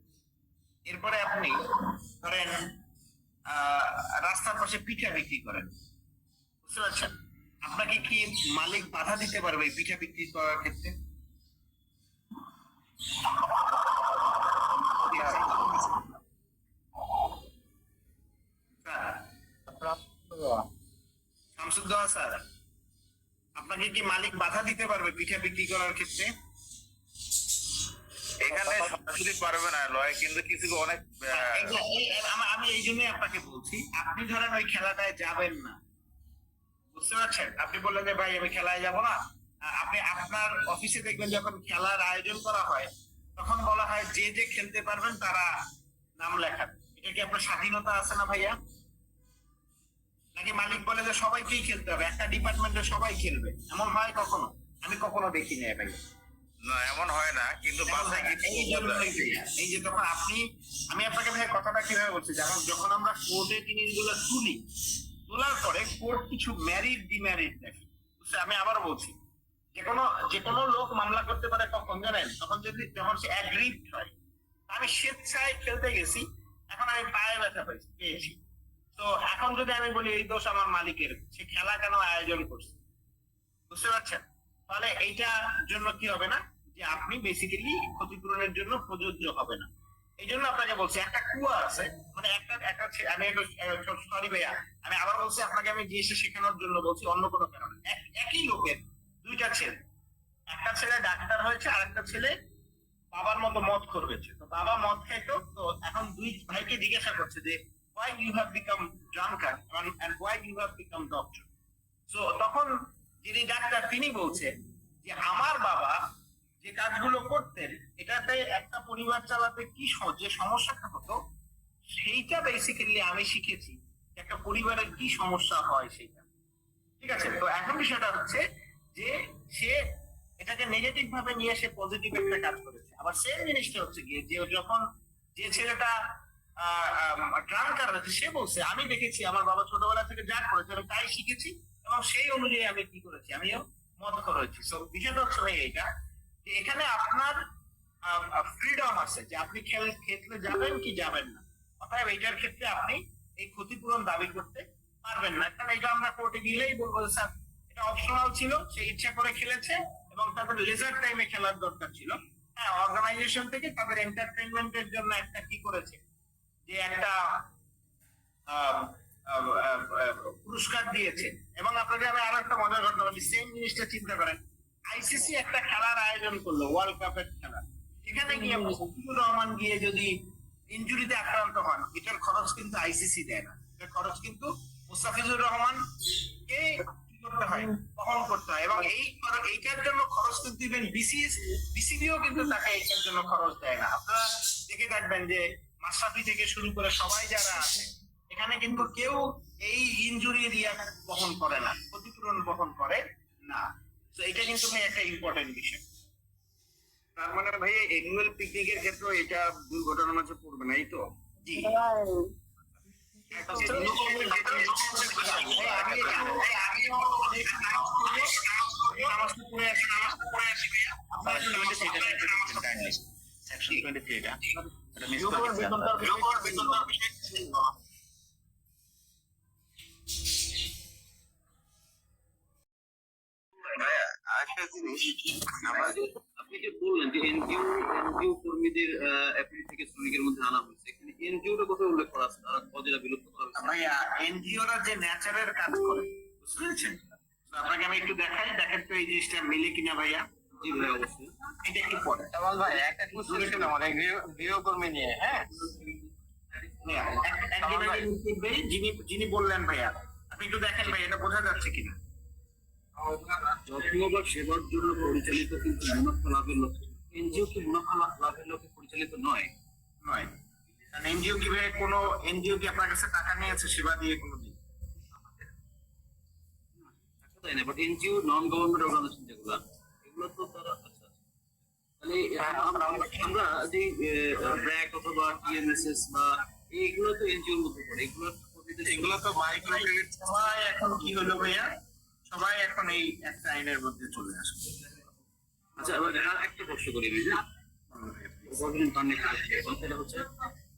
এরপরে আপনি ধরেন রাস্তার পাশে পিঠা বিক্রি করেন, বুঝতে পারছেন? আপনাকে কি মালিক বাধা দিতে পারবে এই পিঠা বিক্রি করার ক্ষেত্রে? শামসুদ্দৌলা স্যার, আপনাকে কি মালিক বাধা দিতে পারবে পিঠা বিক্রি করার ক্ষেত্রে? এখানে সরাসরি পারবে না লয়, কিন্তু কিছু অনেক আমি এই জন্যই আপনাকে বলছি, আপনি ধরেন ওই খেলাটায় যাবেন না, বুঝতে পারছেন? আপনি বললেন যে ভাই আমি খেলায় যাব না, আপনি আপনার অফিসে দেখবেন যখন খেলার আয়োজন করা হয় তখন বলা হয় যে যে খেলতে পারবেন তারা নাম লেখান। এটা কি আপনার স্বাধীনতা আছে না ভাইয়া? নাকি মালিক বলে যে সবাইকেই খেলতে হবে, একটা ডিপার্টমেন্টে সবাই খেলবে, এমন হয় কখনো? আমি কখনো দেখিনি ভাইয়া। না এমন হয় না, কিন্তু এই যে তখন আমি আপনাকে ভাই কথাটা কিভাবে বলছি, যখন আমরা কোর্টে জিনিসগুলো তোলার পরে কোর্ট কিছু ম্যারিড ডিম্যারিড দেখে, বুঝছে? আমি আবার বলছি, যে কোনো লোক মামলা করতে পারে কখন জানেন? যখন সে অ্যাগ্রিভড হয়। আমি স্বেচ্ছায় খেলতে গেছি, এখন আমি পায়ে ব্যথা পেয়েছি, তো এখন যদি আমি বলি এই দোষ আমার মালিকের, সে খেলা কেন আয়োজন করছে, বুঝতে পারছেন? তাহলে এইটার জন্য কি হবে না যে আপনি বেসিক্যালি ক্ষতিপূরণের জন্য প্রযোজ্য হবে না। এই জন্য আপনাকে বলছি একটা কুয়া আছে, মানে আমি সরি ভাইয়া, আমি আবার বলছি আপনাকে, আমি জিনিসটা শেখানোর জন্য বলছি, অন্য কোনো কারণে। একই লোকের দুইটা ছেলে, একটা ছেলে ডাক্তার হয়েছে আর একটা ছেলে বাবার মতো মদ করবেছে, তো বাবা মদ খাইতো, তো এখন দুই ভাইকে জিজ্ঞাসা করছে যে why you have become drunkard and why you have become doctor. So তখন যিনি ডাক্তার তিনি বলছেন যে আমার বাবা যে কাজগুলো করতেন এটাতে একটা পরিবার চালাতে কি যে সমস্যাটা হতো সেইটা বেসিক্যালি আমি শিখেছি, একটা পরিবারের কি সমস্যা হয় সেইটা। ঠিক আছে? তো এখন বিষয়টা হচ্ছে যে সে এটাকে নেগেটিভ ভাবে নিয়ে সে পজিটিভ একটা কাজ করেছে। আবার সেম জিনিসটা হচ্ছে গিয়ে যে যখন যে ছেলেটা ড্রাঙ্কার হয়েছে সে বলছে আমি দেখেছি আমার বাবা ছোটবেলা থেকে যা করেছে আমি তাই শিখেছি এবং সেই অনুযায়ী আমি কি করেছি, আমিও মত করেছি। তো বিষয়টা হচ্ছে ভাই এইটা যে এখানে আপনার ফ্রিডম আছে যে আপনি খেলতে যাবেন কি যাবেন না, অতএব এইটার ক্ষেত্রে আপনি এই ক্ষতিপূরণ দাবি করতে পারবেন না, কারণ এটা আমরা কোর্টে গেলেই বলবো স্যার এটা অপশনাল ছিল, সে ইচ্ছা করে খেলেছে এবং তাদের লেজার টাইমে খেলার দরকার ছিল। হ্যাঁ, অর্গানাইজেশন থেকে তাদের এন্টারটেইনমেন্টের জন্য একটা কি করেছে যে একটা পুরস্কার দিয়েছে। এবং আপনাকে আমি আরো একটা মজার ঘটনা বলি, সেম জিনিসটা চিন্তা করেন, আইসিসি একটা খেলার আয়োজন করলো, ওয়ার্ল্ড কাপের খেলা, এখানে গিয়ে মুস্তাফিজুর রহমান গিয়ে যদি ইনজুরিতে আক্রান্ত হন এটার খরচ কিন্তু আইসিসি দেয় না, এটার খরচ কিন্তু মুস্তাফিজুর রহমান কে করতে হয়, বহন করতে হয়, এবং এইটার জন্য খরচ কিন্তু দিবেন বিসিবিও কিন্তু তাকে এইটার জন্য খরচ দেয় না। আপনারা দেখে থাকবেন যে মাশরাফি থেকে শুরু করে সবাই যারা আছে এখানে কিন্তু কেউ এই ইনজুরি রিয়া বহন করে না, ক্ষতিপূরণ বহন করে না। তো এটা কিন্তু ভাই একটা ইম্পর্টেন্ট বিষয়। তার মানে ভাই অ্যানুয়াল পিকনিকের ক্ষেত্রে এটা দুর্ঘটনার মাঝে পড়বে না, এই তো? জি আরেকটা জিনিস, আপনি যে বললেন যে এনজিও কর্মীদের অ্যাপ্রিল থেকে শ্রমিকের মধ্যে আনা হয়েছে, এখানে এনজিওটা কোথায় উল্লেখ করা আছে? তারা পদেরা বিলুপ্ত করা হয়েছে? ভাইয়া এনজিওরা যে ন্যাচারের কাজ করে, বুঝতে পেরেছেন? তো আপনাকে আমি একটু দেখাই, দেখেন তো এই জিনিসটা মিলে কিনা ভাইয়া। জি ভাই, অবশ্যই। এটা একটু পরে কামাল ভাই একটা কোশ্চেন ছিল আমার গৃহকর্মী নিয়ে। হ্যাঁ, ভাইয়া, একজন উত্তর দেই, যিনি বললেন ভাইয়া, আপনি একটু দেখেন ভাই এটা বোঝা যাচ্ছে কিনা। যত্ন বা সেবার জন্য পরিচালিত কিন্তু মুনাফা লাভের লক্ষ্যে, এনজিও কি মুনাফা লাভের লক্ষ্যে পরিচালিত নয়? নয়, কারণ এনজিও কি ভাই, কোনো এনজিও কি আপনার কাছে টাকা নিয়েছে সেবা দিয়ে কোনোদিন? তাই না, but NGO non government organization যেগুলো, এগুলো তো তারা আচ্ছা, তাহলে আমরা যে ব্র্যাক অথবা টিএমএসএস বা এইগুলো তো এনজিওর মধ্যে পড়ে, এগুলো তো মাইক্রো ক্রেডিট। সবাই এখন কি হলো ভাইয়া, সবাই এখন এই একটা আইনের মধ্যে চলে আসবে। আচ্ছা, এবার একটা প্রশ্ন করি ভাই, যে প্রভিডেন্ট ফান্ডে সেটা হচ্ছে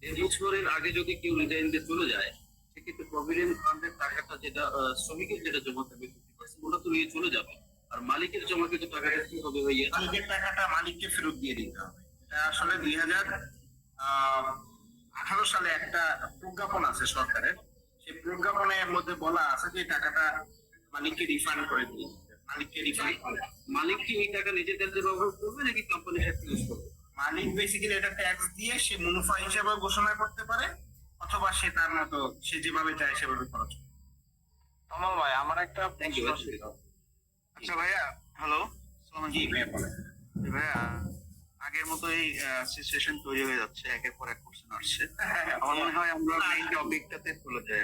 এই বছরের আগে যদি কেউ রিটায়ার দিয়ে চলে যায়, সেক্ষেত্রে প্রভিডেন্ট ফান্ডের টাকাটা যেটা শ্রমিকের যেটা জমা থাকবে 50%, ওটা তো নিয়ে চলে যাবে, আর মালিকের জমাকৃত টাকাটা কি হবে ভাইয়া? মালিকের টাকাটা মালিককে ফেরত দিয়ে দিতে হবে। এটা আসলে 2018 সালে একটা প্রজ্ঞাপন আছে সরকারের, সেই প্রজ্ঞাপনের মধ্যে বলা আছে যে টাকাটা মালিককে রিফান্ড করে দিই, মালিককে রিফান্ড করে। মালিক কি এই টাকা নিজের কাজে ব্যবহার করবে নাকি কোম্পানির সাথে ইউজ করবে? মালিক বেসিক্যালি এটা ট্যাক্স দিয়ে সে মুনাফা হিসেবে ঘোষণা করতে পারে, অথবা সে তার মতো সে যেভাবে চায় সেভাবে খরচ করে। কামাল ভাই আমার একটা থ্যাংক ইউ। আচ্ছা ভাইয়া, হ্যালো। জি ভাইয়া বলেন। ভাইয়া, আগের মতো এই সিচুয়েশন তৈরি হয়ে যাচ্ছে, একের পর এক কোশ্চেন আসছে। আমার মনে হয় আমরা মেইন টপিকটাতে চলে যাই।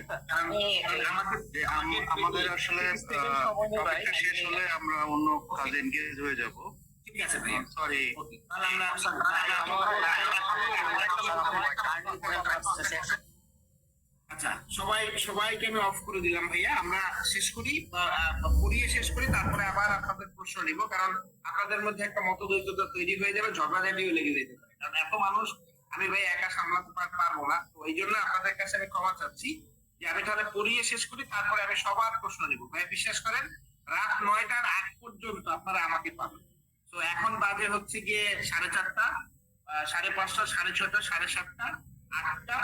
আমাদের আসলে টপিকটা শেষ হলে আমরা অন্য কাজে এনগেজ হয়ে যাব। ঠিক আছে ভাইয়া, সরি। তাহলে আমরা আচ্ছা সবাইকে আমি অফ করে দিলাম ভাইয়া। আমরা শেষ করি, পড়িয়ে শেষ করি, তারপরে আবার আপনাদের প্রশ্ন নিব, কারণ আপনাদের মধ্যে একটা মতদ্বৈততা তৈরি হয়ে যাবে, ঝগড়াঝাটিও লেগে যেতে পারে, কারণ এত মানুষ আমি ভাই একা সামলাতে পারবো না। তো এই জন্য আপনাদের কাছে আমি ক্ষমা চাচ্ছি যে আমি তাহলে পড়িয়ে শেষ করি, তারপরে আমি সবার প্রশ্ন নিব। ভাই বিশ্বাস করেন, রাত 9টার আগ পর্যন্ত আপনারা আমাকে পাবেন। তো এখন বাজে হচ্ছে গিয়ে 4:30, 5:30, 6:30, 7:30, 8টা,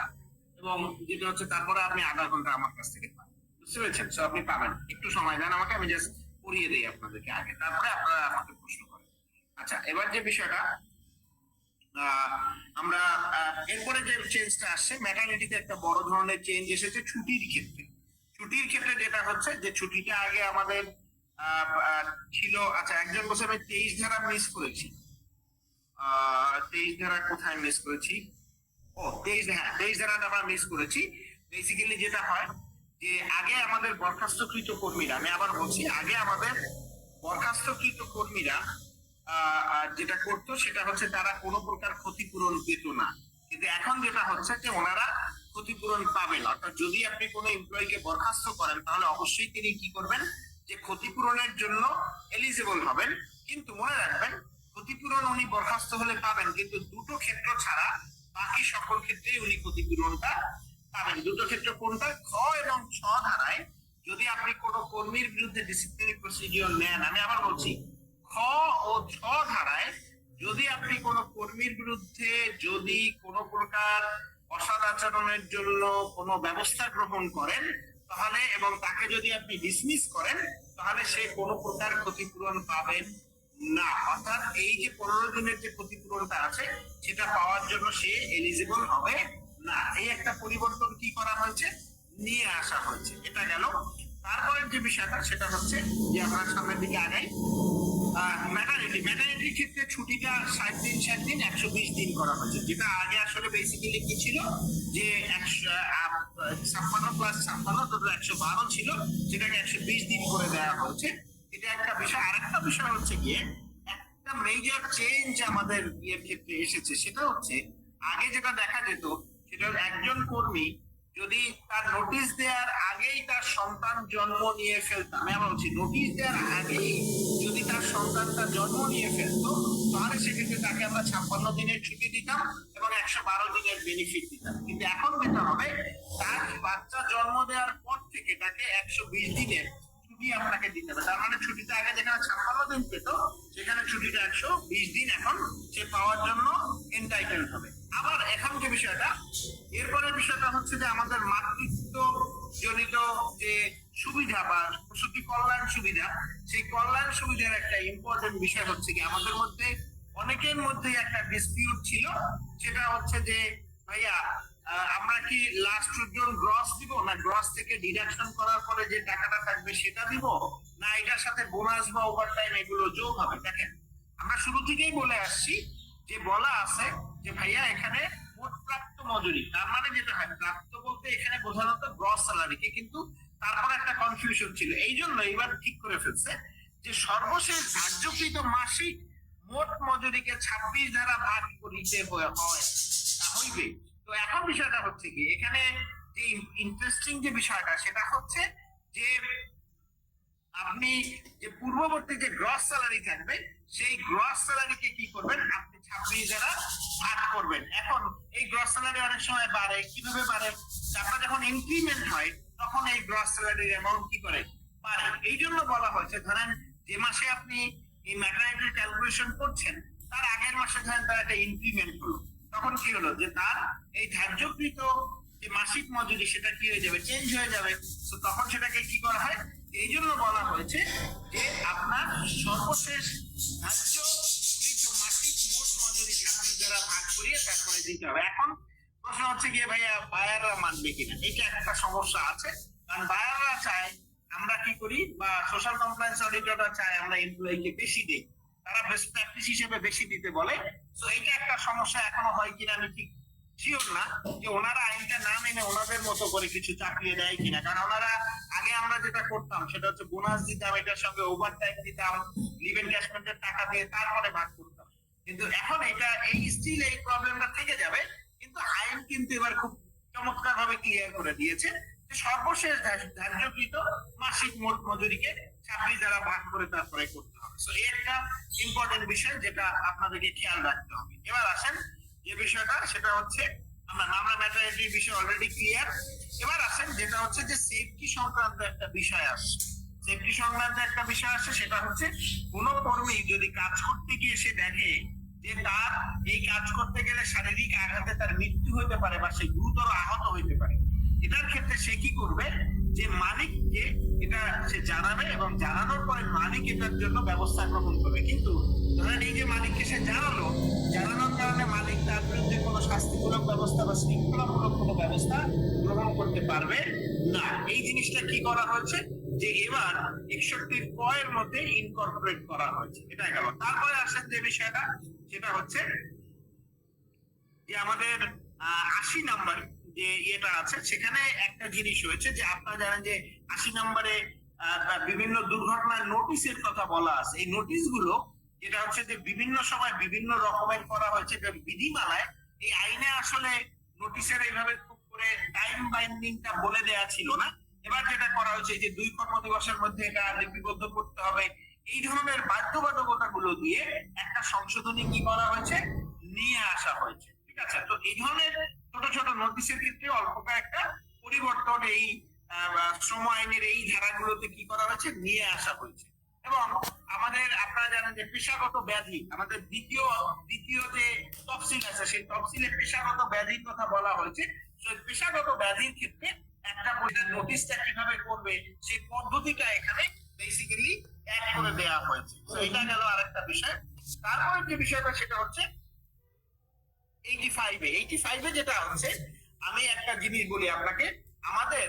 এবং যেটা হচ্ছে তারপরে আপনি আধা ঘন্টা আমার কাছ থেকে পাবেন, বুঝতে পেরেছেন? তো আপনি পাবেন, একটু সময় দেন আমাকে, আমি জাস্ট পড়িয়ে দিই আপনাদেরকে আগে, তারপরে আপনারা আমাকে প্রশ্ন করেন। আচ্ছা, এবার যে বিষয়টা আমরা এরপরে যে চেঞ্জটা আসছে, ম্যাটারনিটিতে একটা বড় ধরনের চেঞ্জ এসেছে ছুটির ক্ষেত্রে। ছুটির ক্ষেত্রে যেটা হচ্ছে যে ছুটিটা আগে আমাদের ছিল, আচ্ছা একজন বলছে আমি 23 ধারা মিস করেছি। 23 ধারা কোথায় মিস করেছি? ও 23 ধারা আমরা মিস করেছি। বেসিক্যালি যেটা হয় যে আগে আমাদের বরখাস্তকৃত কর্মীরা, আমি আবার বলছি, আগে আমাদের বরখাস্তকৃত কর্মীরা যেটা করতো সেটা হচ্ছে তারা কোনো প্রকার ক্ষতিপূরণ পেত না, কিন্তু এখন যেটা হচ্ছে যে ওনারা ক্ষতিপূরণ পাবেন। অর্থাৎ যদি আপনি কোনো এমপ্লয়িকে বরখাস্ত করেন তাহলে অবশ্যই তিনি কি করবেন, যে ক্ষতিপূরণের জন্য এলিজিবল হবেন। কিন্তু মনে রাখবেন, ক্ষতিপূরণ উনি বরখাস্ত হলে পাবেন, কিন্তু দুটো ক্ষেত্র ছাড়া বাকি সকল ক্ষেত্রেই উনি ক্ষতিপূরণটা পাবেন। দুটো ক্ষেত্র কোনটা? খ এবং 6 ধারায় যদি আপনি কোনো কর্মীর বিরুদ্ধে ডিসিপ্লিনারি প্রসিডিওর নেন, আমি আবার বলছি, খ ও 6 ধারায় যদি আপনি কোনো কর্মীর বিরুদ্ধে যদি কোনো প্রকার অসৎ আচরণের জন্য কোনো ব্যবস্থা গ্রহণ করেন তাহলে, এবং তাকে যদি আপনি ডিসমিস করেন, তাহলে সে কোনো প্রকার ক্ষতিপূরণ পাবেন না। অর্থাৎ এই যে 15 দিনের যে ক্ষতিপূরণটা আছে সেটা পাওয়ার জন্য সে এলিজিবল হবে না। এই একটা পরিবর্তন কি করা হয়েছে, নিয়ে আসা হয়েছে। এটা গেল। তারপরের যে বিষয়টা সেটা হচ্ছে যে আমরা সামনের দিকে আগাই, ম্যাটারনিটির ক্ষেত্রে ছুটিটা 60 দিন 60 দিন 120 দিন করা হয়েছে, যেটা আগে আসলে বেসিক্যালি কি ছিল যে 56+56 টোটাল 112 ছিল, যেটাকে 120 দিন করে দেওয়া হয়েছে। এটা একটা বিষয়। আরেকটা বিষয় হচ্ছে গিয়ে একটা মেজর চেঞ্জ আমাদের ইয়ের ক্ষেত্রে এসেছে, সেটা হচ্ছে আগে যেটা দেখা যেত সেটা হলো একজন কর্মী যদি তার নোটিশ দেওয়ার আগেই তার সন্তান জন্ম নিয়ে ফেলতো, আমি আবার বলছি নোটিশ দেওয়ার আগেই যদি তার সন্তানটা জন্ম নিয়ে ফেলতো, তাহলে সেক্ষেত্রে তাকে আমরা 56 দিনের ছুটি দিতাম এবং 112 দিনের বেনিফিট দিতাম। কিন্তু এখন যেটা হবে, তার বাচ্চা জন্ম দেওয়ার পর থেকে তাকে 120 দিনের ছুটি আপনাকে দিতে হবে। তার মানে ছুটিটা আগে যেখানে 56 দিন পেত, সেখানে ছুটিটা 120 দিন এখন সে পাওয়ার জন্য এন্টাইটেল হবে। আবার এখন যে বিষয়টা, এরপরের বিষয়টা হচ্ছে যে আমাদের মাতৃত্ব জনিত যে সুবিধা বা প্রসূতি কল্যাণ সুবিধা, সেই কল্যাণ সুবিধার একটা ইম্পর্টেন্ট বিষয় হচ্ছে কি আমাদের মধ্যে অনেকের মধ্যে একটা ডিসপিউট ছিল, সেটা হচ্ছে যে ভাইয়া আমরা কি লাস্ট পর্যন্ত গ্রস দিব, না গ্রস থেকে ডিডাকশন করার পরে যে টাকাটা থাকবে সেটা দিব, না এটার সাথে বোনাস বা ওভারটাইম এগুলো যোগ হবে। দেখেন, আমরা শুরু থেকেই বলে আসছি যে বলা আছে যে ভাইয়া এখানে মোট প্রাপ্ত মজুরি, তার মানে যেটা হয় প্রাপ্ত বলতে এখানে বোঝানো তো গ্রস স্যালারিকে, কিন্তু তারপর একটা কনফিউশন ছিল, এই জন্য এবার ঠিক করে ফেলছে যে সর্বশেষ ধার্যকৃত মাসিক মোট মজুরিকে 26 দ্বারা ভাগ করিতে হইবে। তো এখন বিষয়টা হচ্ছে কি, এখানে যে ইন্টারেস্টিং যে বিষয়টা সেটা হচ্ছে যে আপনি যে পূর্ববর্তী যে গ্রস স্যালারি থাকবে, সেই গ্রস স্যালারিকে কি করবেন, আপনি 26 দ্বারা ভাগ করবেন। এখন এই গ্রস স্যালারি অনেক সময় বাড়ে, কিভাবে বাড়ে, আপনার যখন ইনক্রিমেন্ট হয় তখন এই গ্রস স্যালারির অ্যামাউন্ট কি করে বাড়ে। এই জন্য বলা হয়েছে ধরেন যে মাসে আপনি এই ম্যাটারনিটি ক্যালকুলেশন করছেন, তার আগের মাসে ধরেন তার একটা ইনক্রিমেন্ট হলো, তখন কি হলো যে তার এই ধার্যকৃত যে মাসিক মজুরি সেটা কি হয়ে যাবে, চেঞ্জ হয়ে যাবে। তো তখন সেটাকে কি করা হয়, এই জন্য বলা হয়েছে যে আপনার সর্বশেষ ধার্যকৃত মাসিক মোট মজুরি 26 দ্বারা ভাগ করিয়ে তারপরে দিতে হবে। এখন প্রশ্ন হচ্ছে গিয়ে ভাইয়া বায়াররা মানবে কিনা, এটা একটা সমস্যা আছে। কারণ বায়াররা চায় আমরা কি করি, বা সোশ্যাল কমপ্লায়েন্স অডিটররা চায় আমরা এমপ্লয়িকে বেশি দিই, তারা বেস্ট প্র্যাকটিস হিসেবে বেশি দিতে বলে। তো এটা একটা সমস্যা এখনো হয় কিনা আমি ঠিক শিওর না যে ওনারা আইনটা না মেনে ওনাদের মতো করে কিছু চাকরিয়ে দেয় কিনা। কারণ ওনারা আগে আমরা যেটা করতাম সেটা হচ্ছে বোনাস দিতাম, এটার সঙ্গে ওভার টাইম দিতাম, লিভ এনক্যাশমেন্টের টাকা দিয়ে তারপরে ভাগ করতাম। কিন্তু এখন এটা এই স্টিল এই প্রবলেমটা থেকে যাবে, কিন্তু আইন কিন্তু এবার খুব চমৎকার ভাবে ক্লিয়ার করে দিয়েছে যে সর্বশেষ ধার্যকৃত মাসিক মোট মজুরিকে 26 দ্বারা ভাগ করে তারপরে করতে হবে। তো এই একটা ইম্পর্টেন্ট বিষয় যেটা আপনাদেরকে খেয়াল রাখতে হবে। এবার আসেন যে বিষয়টা, সেটা হচ্ছে আমরা ম্যাটারনিটির বিষয় অলরেডি ক্লিয়ার। এবার আসেন যেটা হচ্ছে যে সেফটি সংক্রান্ত একটা বিষয় আসছে। সেফটি সংক্রান্ত একটা বিষয় আসছে, সেটা হচ্ছে কোন কর্মী যদি কাজ করতে গিয়ে সে দেখে যে তার এই কাজ করতে গেলে শারীরিক আঘাতে তার মৃত্যু হইতে পারে বা সে গুরুতর আহত হইতে পারে, এটার ক্ষেত্রে সে কি করবে, যে মালিককে এটা সে জানাবে এবং জানানোর পরে মালিক এটার জন্য ব্যবস্থা গ্রহণ করবে। কিন্তু ধরেন এই যে মালিককে সে জানানোর কারণে মালিক তার বিরুদ্ধে কোনো শাস্তিমূলক ব্যবস্থা বা শৃঙ্খলামূলক কোনো ব্যবস্থা গ্রহণ করতে পারবে না। এই জিনিসটা কি করা হয়েছে, যে এবার 61 ক এর মধ্যে ইনকর্পোরেট করা হয়েছে। এটা গেল। তারপরে আসেন যে বিষয়টা, সেটা হচ্ছে যে আমাদের 80 নাম্বার যে ইয়েটা আছে, সেখানে একটা জিনিস হয়েছে যে আপনারা জানেন যে 80 নম্বরে বিভিন্ন দুর্ঘটনার নোটিশের কথা বলা আছে। এই নোটিশ গুলো যেটা হচ্ছে যে বিভিন্ন সময় বিভিন্ন রকমের করা হয়েছে, বিধিমালায় এই আইনে আসলে নোটিশের এইভাবে খুব করে টাইম বাইন্ডিংটা বলে দেয়া ছিল না। এবার যেটা করা হয়েছে যে 2 কর্মদিবসের মধ্যে এটা লিপিবদ্ধ করতে হবে, এই ধরনের বাধ্যবাধকতা গুলো দিয়ে একটা সংশোধনী কি করা হয়েছে, নিয়ে আসা হয়েছে। ঠিক আছে, তো এই ধরনের ছোট ছোট নোটিশের ক্ষেত্রে অল্প কয়েকটা পরিবর্তন এই শ্রম আইনের এই ধারাগুলোতে কি করা হয়েছে, নিয়ে আসা হয়েছে। এবং আমাদের আপনারা জানেন যে পেশাগত ব্যাধি, আমাদের দ্বিতীয় যে তফসিল আছে, সেই তফসিলে পেশাগত ব্যাধির কথা বলা হয়েছে। পেশাগত ব্যাধির ক্ষেত্রে একটা নোটিশটা কিভাবে করবে সেই পদ্ধতিটা এখানে বেসিক্যালি অ্যাড করে দেওয়া হয়েছে। এটা গেল আরেকটা বিষয়। তারপরে যে বিষয়টা সেটা হচ্ছে 85 এ যেটা হচ্ছে, আমি একটা জিনিস বলি আপনাকে, আমাদের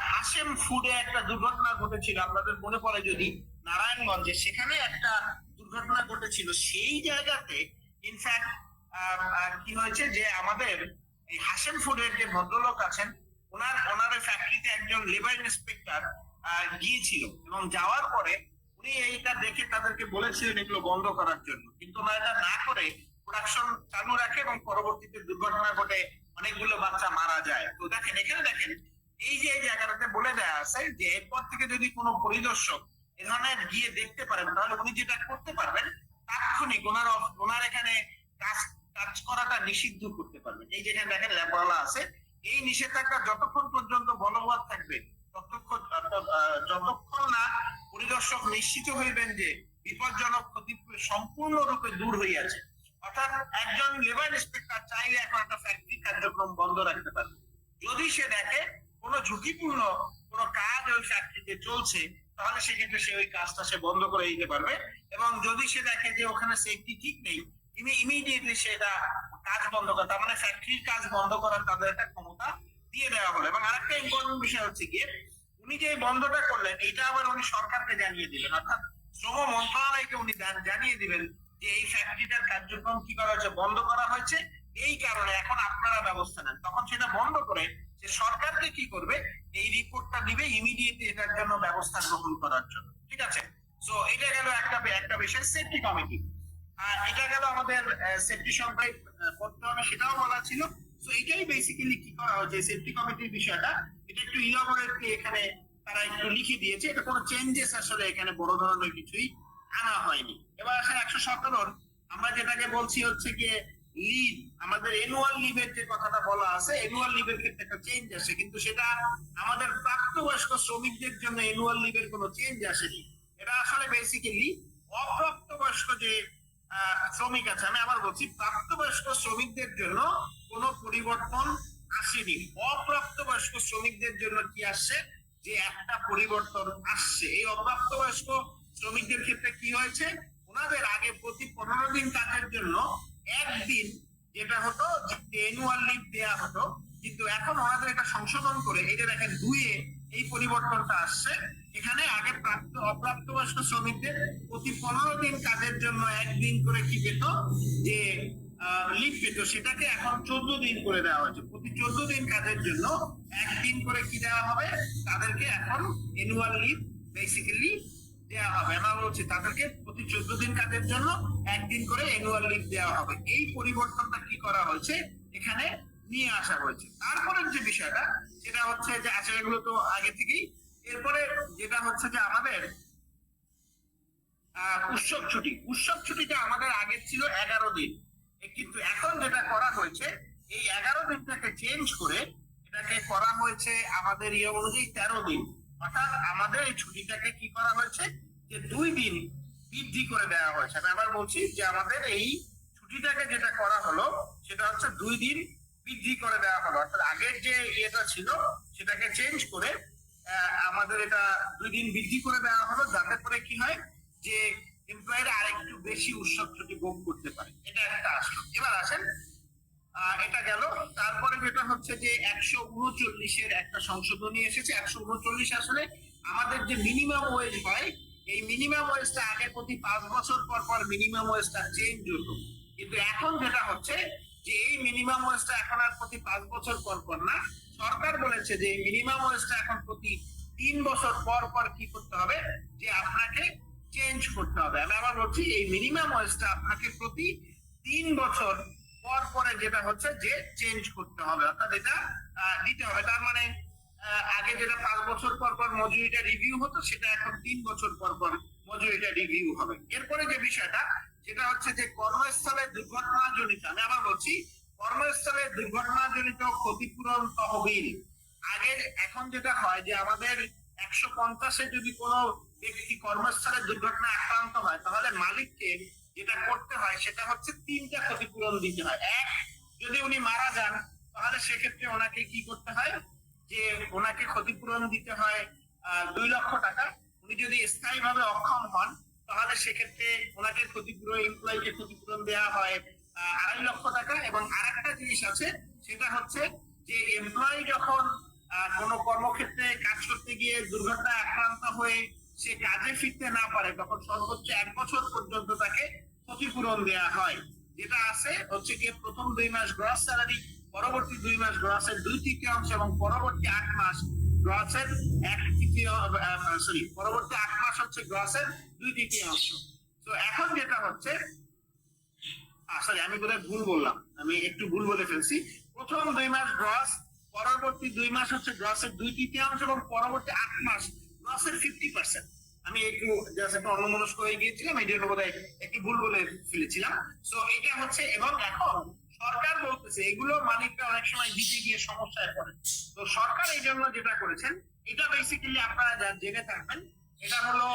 হাশেম ফুডে একটা দুর্ঘটনা ঘটেছিল, আপনাদের মনে পড়ে যদি, নারায়ণগঞ্জে সেখানে একটা দুর্ঘটনা ঘটেছিল। সেই জায়গাতে ইনফ্যাক্ট কি হয়েছে যে আমাদের এই হাশেম ফুডের যে ভদ্রলোক আছেন, ওনার ফ্যাক্টরিতে একজন লেবার ইন্সপেক্টর গিয়েছিল, এবং যাওয়ার পরে উনি এইটা দেখে তাদেরকে বলেছিলেন এগুলো বন্ধ করার জন্য, কিন্তু ওনারা এটা না করে প্রোডাকশন চালু রাখে এবং পরবর্তীতে দুর্ঘটনা ঘটে, অনেকগুলো বাচ্চা মারা যায়। তো দেখেন, এখানে দেখেন এই যে এই জায়গাটাতে বলে দেয়া আছে যে এরপর থেকে যদি কোনো পরিদর্শক এ ধরনের গিয়ে দেখতে পারেন, তাহলে উনি যেটা করতে পারবেন, তাৎক্ষণিক ওনার এখানে কাজ করাটা নিষিদ্ধ করতে পারবেন। এই যেখানে দেখেন লেবলা আছে, এই নিষেধাজ্ঞা যতক্ষণ পর্যন্ত বলবৎ থাকবে যতক্ষণ না পরিদর্শক নিশ্চিত হইবেন যে বিপজ্জনক ক্ষতি সম্পূর্ণরূপে দূর হইয়াছে। অর্থাৎ একজন লেবার ইন্সপেক্টর চাইলে এখন একটা ফ্যাক্টরি কার্যক্রম বন্ধ রাখতে পারবে। যদি সে দেখে কোনো ঝুঁকিপূর্ণ কোনো কাজ ওই ফ্যাক্টরিতে চলছে, তাহলে সেক্ষেত্রে সে ওই কাজটা সে বন্ধ করে দিতে পারবে। এবং যদি সে দেখে যে ওখানে সেফটি ঠিক নেই, ইমিডিয়েটলি সেটা কাজ বন্ধ করে, তার মানে ফ্যাক্টরির কাজ বন্ধ করার তাদের একটা ক্ষমতা দিয়ে দেওয়া হলো। এবং আরেকটা ইম্পর্টেন্ট বিষয় হচ্ছে গিয়ে, উনি যে বন্ধটা করলেন এটা আবার উনি সরকারকে জানিয়ে দিবেন, অর্থাৎ শ্রম মন্ত্রণালয়কে উনি জানিয়ে দিবেন যে এই ফ্যাক্টরিটার কার্যক্রম কি করা হয়েছে, বন্ধ করা হয়েছে, এই কারণে এখন আপনারা ব্যবস্থা নেন। তখন সেটা বন্ধ করে যে সরকারকে কি করবে, এই রিপোর্টটা দিবে ইমিডিয়েটলি এটার জন্য ব্যবস্থা গ্রহণ করার জন্য। ঠিক আছে, সো এটা গেল একটা বিষয়, সেফটি কমিটি। এটা গেল আমাদের সেফটি সংখ্যায় করতে হবে, সেটাও বলা ছিল। সো এটাই বেসিক্যালি কি করা হয়েছে সেফটি কমিটির বিষয়টা, এটা একটু ইলাবোরেটলি এখানে তারা একটু লিখে দিয়েছে। এটা কোনো চেঞ্জেস আসলে এখানে বড় ধরনের কিছুই আনা হয়নি। এবার আসলে 117 আমরা যেটাকে বলছি হচ্ছে গিয়ে লিভ, আমাদের এনুয়াল লিভের যে কথাটা বলা আছে, এনুয়াল লিভের ক্ষেত্রে একটা চেঞ্জ আসে, কিন্তু সেটা আমাদের প্রাপ্তবয়স্ক শ্রমিকদের জন্য এনুয়াল লিভের কোনো চেঞ্জ আসেনি। এটা আসলে বেসিক্যালি অপ্রাপ্তবয়স্ক যে শ্রমিক আছে, আমি আবার বলছি প্রাপ্তবয়স্ক শ্রমিকদের জন্য কোনো পরিবর্তন আসেনি। অপ্রাপ্তবয়স্ক শ্রমিকদের জন্য কি আসছে, যে একটা পরিবর্তন আসছে। এই অপ্রাপ্তবয়স্ক শ্রমিকদের ক্ষেত্রে কি হয়েছে, ওনাদের আগে প্রতি 15 দিন কাজের জন্য একদিন যেটা হতো অ্যানুয়াল লিভ দেয়া হতো, কিন্তু এখন ওনাদের এটা সংশোধন করে এই যে দেখেন 2-এ এই পরিবর্তনটা আসছে। এখানে আগে অপ্রাপ্তবয়স্ক শ্রমিকদের প্রতি 15 দিন কাজের জন্য একদিন করে কি পেত, যে লিভ পেত, সেটাকে এখন 14 দিন করে দেওয়া হয়েছে। প্রতি 14 দিন কাজের জন্য একদিন করে কি দেওয়া হবে, তাদেরকে এখন অ্যানুয়াল লিভ বেসিক্যালি দেওয়া হবে। আমরা বলছি তাদেরকে প্রতি 14 দিন কাজের জন্য একদিন করে অ্যানুয়াল লিভ দেওয়া হবে। এই পরিবর্তনটা কি করা হয়েছে, এখানে নিয়ে আসা হয়েছে। তারপরের যে বিষয়টা সেটা হচ্ছে যে আসলে এগুলো তো আগে থেকেই। এরপরে যেটা হচ্ছে যে আমাদের উৎসব ছুটিটা আমাদের আগে ছিল 11 দিন, কিন্তু এখন যেটা করা হয়েছে এই 11 দিনটাকে চেঞ্জ করে এটাকে করা হয়েছে আমাদের ইয়ে অনুযায়ী 13 দিন। অর্থাৎ আমাদের এই ছুটিটাকে কি করা হয়েছে, যে 2 দিন বৃদ্ধি করে দেওয়া হয়েছে। আমি আবার বলছি যে আমাদের এই ছুটিটাকে যেটা করা হলো সেটা হচ্ছে 2 দিন বৃদ্ধি করে দেওয়া হলো। অর্থাৎ আগের যে ইয়েটা ছিল সেটাকে চেঞ্জ করে আমাদের এটা 2 দিন বৃদ্ধি করে দেওয়া হলো, যাতে করে কি হয় যে এমপ্লয়িরা আরেকটু বেশি উৎসব ছুটি ভোগ করতে পারে। এটা একটা আসলো। এবার আসেন, এটা গেল। তারপরে যেটা হচ্ছে যে 139-এর একটা সংশোধনী এসেছে। 139 আসলে আমাদের যে মিনিমাম ওয়েজ হয়, এই মিনিমাম ওয়েজটা আগে প্রতি 5 বছর পর পর মিনিমাম ওয়েজটা চেঞ্জ হতো, কিন্তু এখন যেটা হচ্ছে যে এই মিনিমাম ওয়েজটা এখন আর প্রতি 5 বছর পর পর না। সরকার বলেছে যে এই মিনিমাম ওয়েজটা এখন প্রতি 3 বছর পর পর কি করতে হবে, যে আপনাকে চেঞ্জ করতে হবে। আমি আবার বলছি এই মিনিমাম ওয়েজটা আপনাকে প্রতি 3 বছর পর পরে যেটা হচ্ছে যে চেঞ্জ করতে হবে, অর্থাৎ এটা দিতে হবে। তার মানে আগে যেটা 5 বছর পর পর মজুরিটা রিভিউ হতো, সেটা এখন 3 বছর পর পর মজুরিটা রিভিউ হবে। এরপরে যে বিষয়টা সেটা হচ্ছে যে কর্মস্থলে দুর্ঘটনাজনিত, আমি আবার বলছি কর্মস্থলে দুর্ঘটনাজনিত ক্ষতিপূরণ তহবিল। আগে এখন যেটা হয় যে আমাদের 150-এ যদি কোনো ব্যক্তি কর্মস্থলে দুর্ঘটনা আক্রান্ত হয়, তাহলে মালিককে যেটা করতে হয় সেটা হচ্ছে 3টা ক্ষতিপূরণ দিতে হয়। এক, যদি উনি মারা যান তাহলে সেক্ষেত্রে ওনাকে কি করতে হয়, যে ওনাকে ক্ষতিপূরণ দিতে হয় 2 লক্ষ টাকা। উনি যদি স্থায়ীভাবে অক্ষম হন তাহলে সেক্ষেত্রে ওনাকে ক্ষতিপূরণ, এমপ্লয়িকে ক্ষতিপূরণ দেওয়া হয় 2.5 লক্ষ টাকা। এবং আরেকটা জিনিস আছে, সেটা হচ্ছে যে এমপ্লয়ি যখন কোনো কর্মক্ষেত্রে কাজ করতে গিয়ে দুর্ঘটনায় আক্রান্ত হয়ে সে কাজে ফিরতে না পারে, তখন সর্বোচ্চ 1 বছর পর্যন্ত তাকে ক্ষতিপূরণ দেওয়া হয়। যেটা আছে হচ্ছে গিয়ে প্রথম 2 মাস গ্রস স্যালারি, পরবর্তী 2 মাস গ্রসের 2/3 এবং পরবর্তী 8 মাস গ্রসের 1/3, পরবর্তী 8 মাস হচ্ছে গ্রসের 2/3। তো এখন যেটা হচ্ছে, সরি আমি বোধহয় ভুল বললাম, আমি একটু ভুল বলে ফেলছি। প্রথম 2 মাস গ্রস, পরবর্তী 2 মাস হচ্ছে গ্রসের 2/3 এবং পরবর্তী 8 মাস গ্রসের 50%। আমি একটু জাস্ট একটু অন্যমনস্ক হয়ে গিয়েছিলাম, এই জন্য বোধহয় একটু ভুল বলে ফেলেছিলাম। তো এটা হচ্ছে, এবং এখন সরকার বলতেছে এগুলো মালিকরা অনেক সময় দিতে গিয়ে সমস্যায় পড়ে। তো সরকার এই জন্য যেটা করেছেন, এটা বেসিক্যালি আপনারা যা জেনে থাকবেন, এটা হলো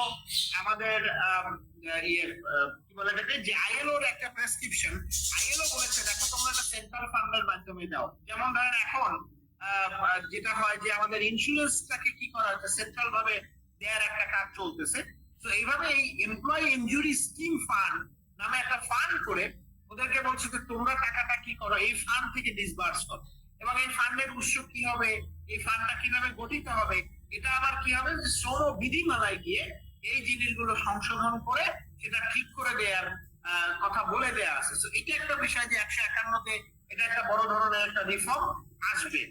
আমাদের কি বলে এটাকে, যে আইএলওর একটা প্রেসক্রিপশন। আইএলও বলেছে দেখো তোমরা একটা সেন্ট্রাল ফান্ডের মাধ্যমে দাও। যেমন ধরেন এখন যেটা হয় যে আমাদের ইন্স্যুরেন্সটাকে কি করা হচ্ছে, সেন্ট্রাল ভাবে দেয়ার একটা কাজ চলতেছে। তো এইভাবে এই এমপ্লয়ি ইনজুরি স্কিম ফান্ড নামে একটা ফান্ড করে ওদেরকে বলছে যে তোমরা টাকাটা কি করো, এই ফান্ড থেকে ডিসবার্স করো। এবং এই ফান্ডের উৎস কি হবে, এই ফান্ডটা কিভাবে গঠিত হবে, এটা আবার কি হবে, যে শ্রম বিধিমালায় গিয়ে এই জিনিসগুলো সংশোধন করে সেটা ঠিক করে দেওয়ার কথা বলে দেয়া আছে। তো এটা একটা বিষয় যে 151-তে এটা একটা বড় ধরনের একটা রিফর্ম আসবে।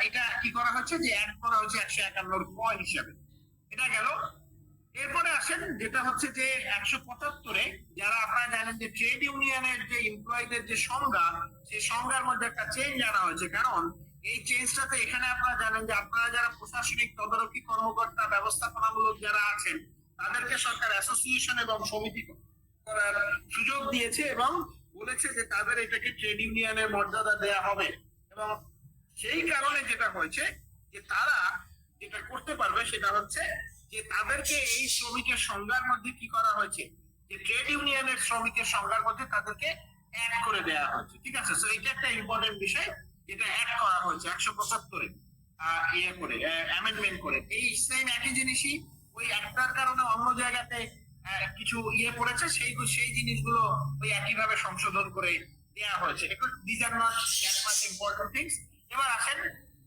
এটা কি করা হচ্ছে, যে অ্যাড করা হচ্ছে 151-র পয়েন্ট হিসাবে। এটা গেল। এরপরে আসেন যেটা হচ্ছে যে 175-এ, যারা আপনারা জানেন যে ট্রেড ইউনিয়নের যে এমপ্লয়ীদের যে সংজ্ঞা, সেই সংজ্ঞার মধ্যে একটা চেঞ্জ আনা হয়েছে। কারণ এই চেঞ্জটাতে এখানে আপনারা জানেন যে আপনারা যারা প্রশাসনিক তদারকি কর্মকর্তা, ব্যবস্থাপনামূলক যারা আছেন, তাদেরকে সরকার অ্যাসোসিয়েশন এবং সমিতি করার সুযোগ দিয়েছে এবং বলেছে যে তাদের এটাকে ট্রেড ইউনিয়নের মর্যাদা দেয়া হবে। এবং সেই কারণে যেটা হয়েছে যে তারা যেটা করতে পারবে সেটা হচ্ছে যে তাদেরকে এই শ্রমিকের সংজ্ঞার মধ্যে কি করা হয়েছে, যে ট্রেড ইউনিয়নের শ্রমিকের সংজ্ঞার মধ্যে তাদেরকে অ্যাড করে দেওয়া হয়েছে। ঠিক আছে, তো এটা একটা ইম্পর্টেন্ট বিষয়, যেটা অ্যাড করা হয়েছে 175-এ ইয়ে করে, অ্যামেন্ডমেন্ট করে। এই সেম একই জিনিসই ওই একটার কারণে অন্য জায়গাতে কিছু ইয়ে পড়েছে, সেই জিনিসগুলো ওই একইভাবে সংশোধন করে দেওয়া হয়েছে। This are not that much important things. এবার আসেন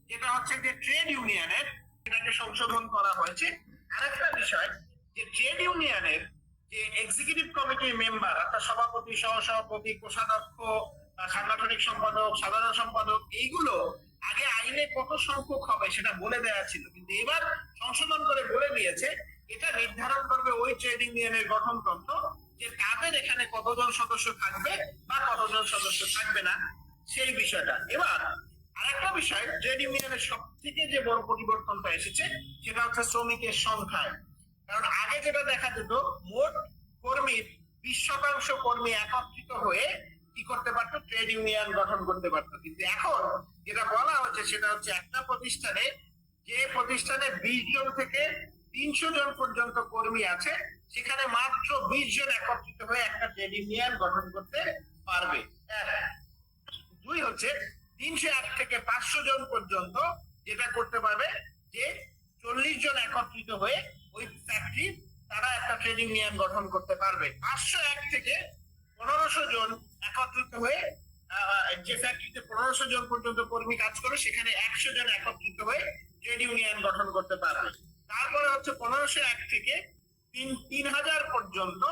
যেটা হচ্ছে যে ট্রেড ইউনিয়নের, এটাকে সংশোধন করা হয়েছে। আরেকটা বিষয়, যে ট্রেড ইউনিয়নের যে এক্সিকিউটিভ কমিটির মেম্বার, অর্থাৎ সভাপতি, সহসভাপতি, কোষাধ্যক্ষ, সাংগঠনিক সম্পাদক, সাধারণ সম্পাদক, এইগুলো আগে আইনে কত সংখ্যক হবে সেটা বলে দেওয়া ছিল, কিন্তু এবার সংশোধন করে বলে দিয়েছে এটা নির্ধারণ করবে ওই ট্রেড ইউনিয়নের গঠনতন্ত্র, যে তাদের এখানে কতজন সদস্য থাকবে বা কতজন সদস্য থাকবে না, সেই বিষয়টা। এবার আরেকটা বিষয়, ট্রেড ইউনিয়নের সব থেকে যে বড় পরিবর্তনটা এসেছে সেটা হচ্ছে শ্রমিকের সংখ্যায়। কারণ আগে যেটা দেখা যেত, মোট কর্মীর 20% কর্মী একত্রিত হয়ে কি করতে পারতো, ট্রেড ইউনিয়ন গঠন করতে পারতো। কিন্তু এখন যেটা বলা হচ্ছে সেটা হচ্ছে একটা প্রতিষ্ঠানে, যে প্রতিষ্ঠানে 20 জন থেকে 300 জন পর্যন্ত কর্মী আছে, সেখানে মাত্র 20 জন একত্রিত হয়ে একটা ট্রেড ইউনিয়ন গঠন করতে পারবে। 2 হচ্ছে 301 থেকে 500 জন পর্যন্ত যেটা করতে পারবে, যে 40 জন একত্রিত হয়ে ওই ফ্যাক্টরি তারা একটা ট্রেড ইউনিয়ন গঠন করতে পারবে। 501 থেকে 1500 জন একত্রিত হয়ে যে ফ্যাক্টরিতে 1500 জন পর্যন্ত কর্মী কাজ করে, সেখানে 100 জন একত্রিত হয়ে ট্রেড ইউনিয়ন গঠন করতে পারবে। তারপরে হচ্ছে 1501 থেকে 3000 পর্যন্ত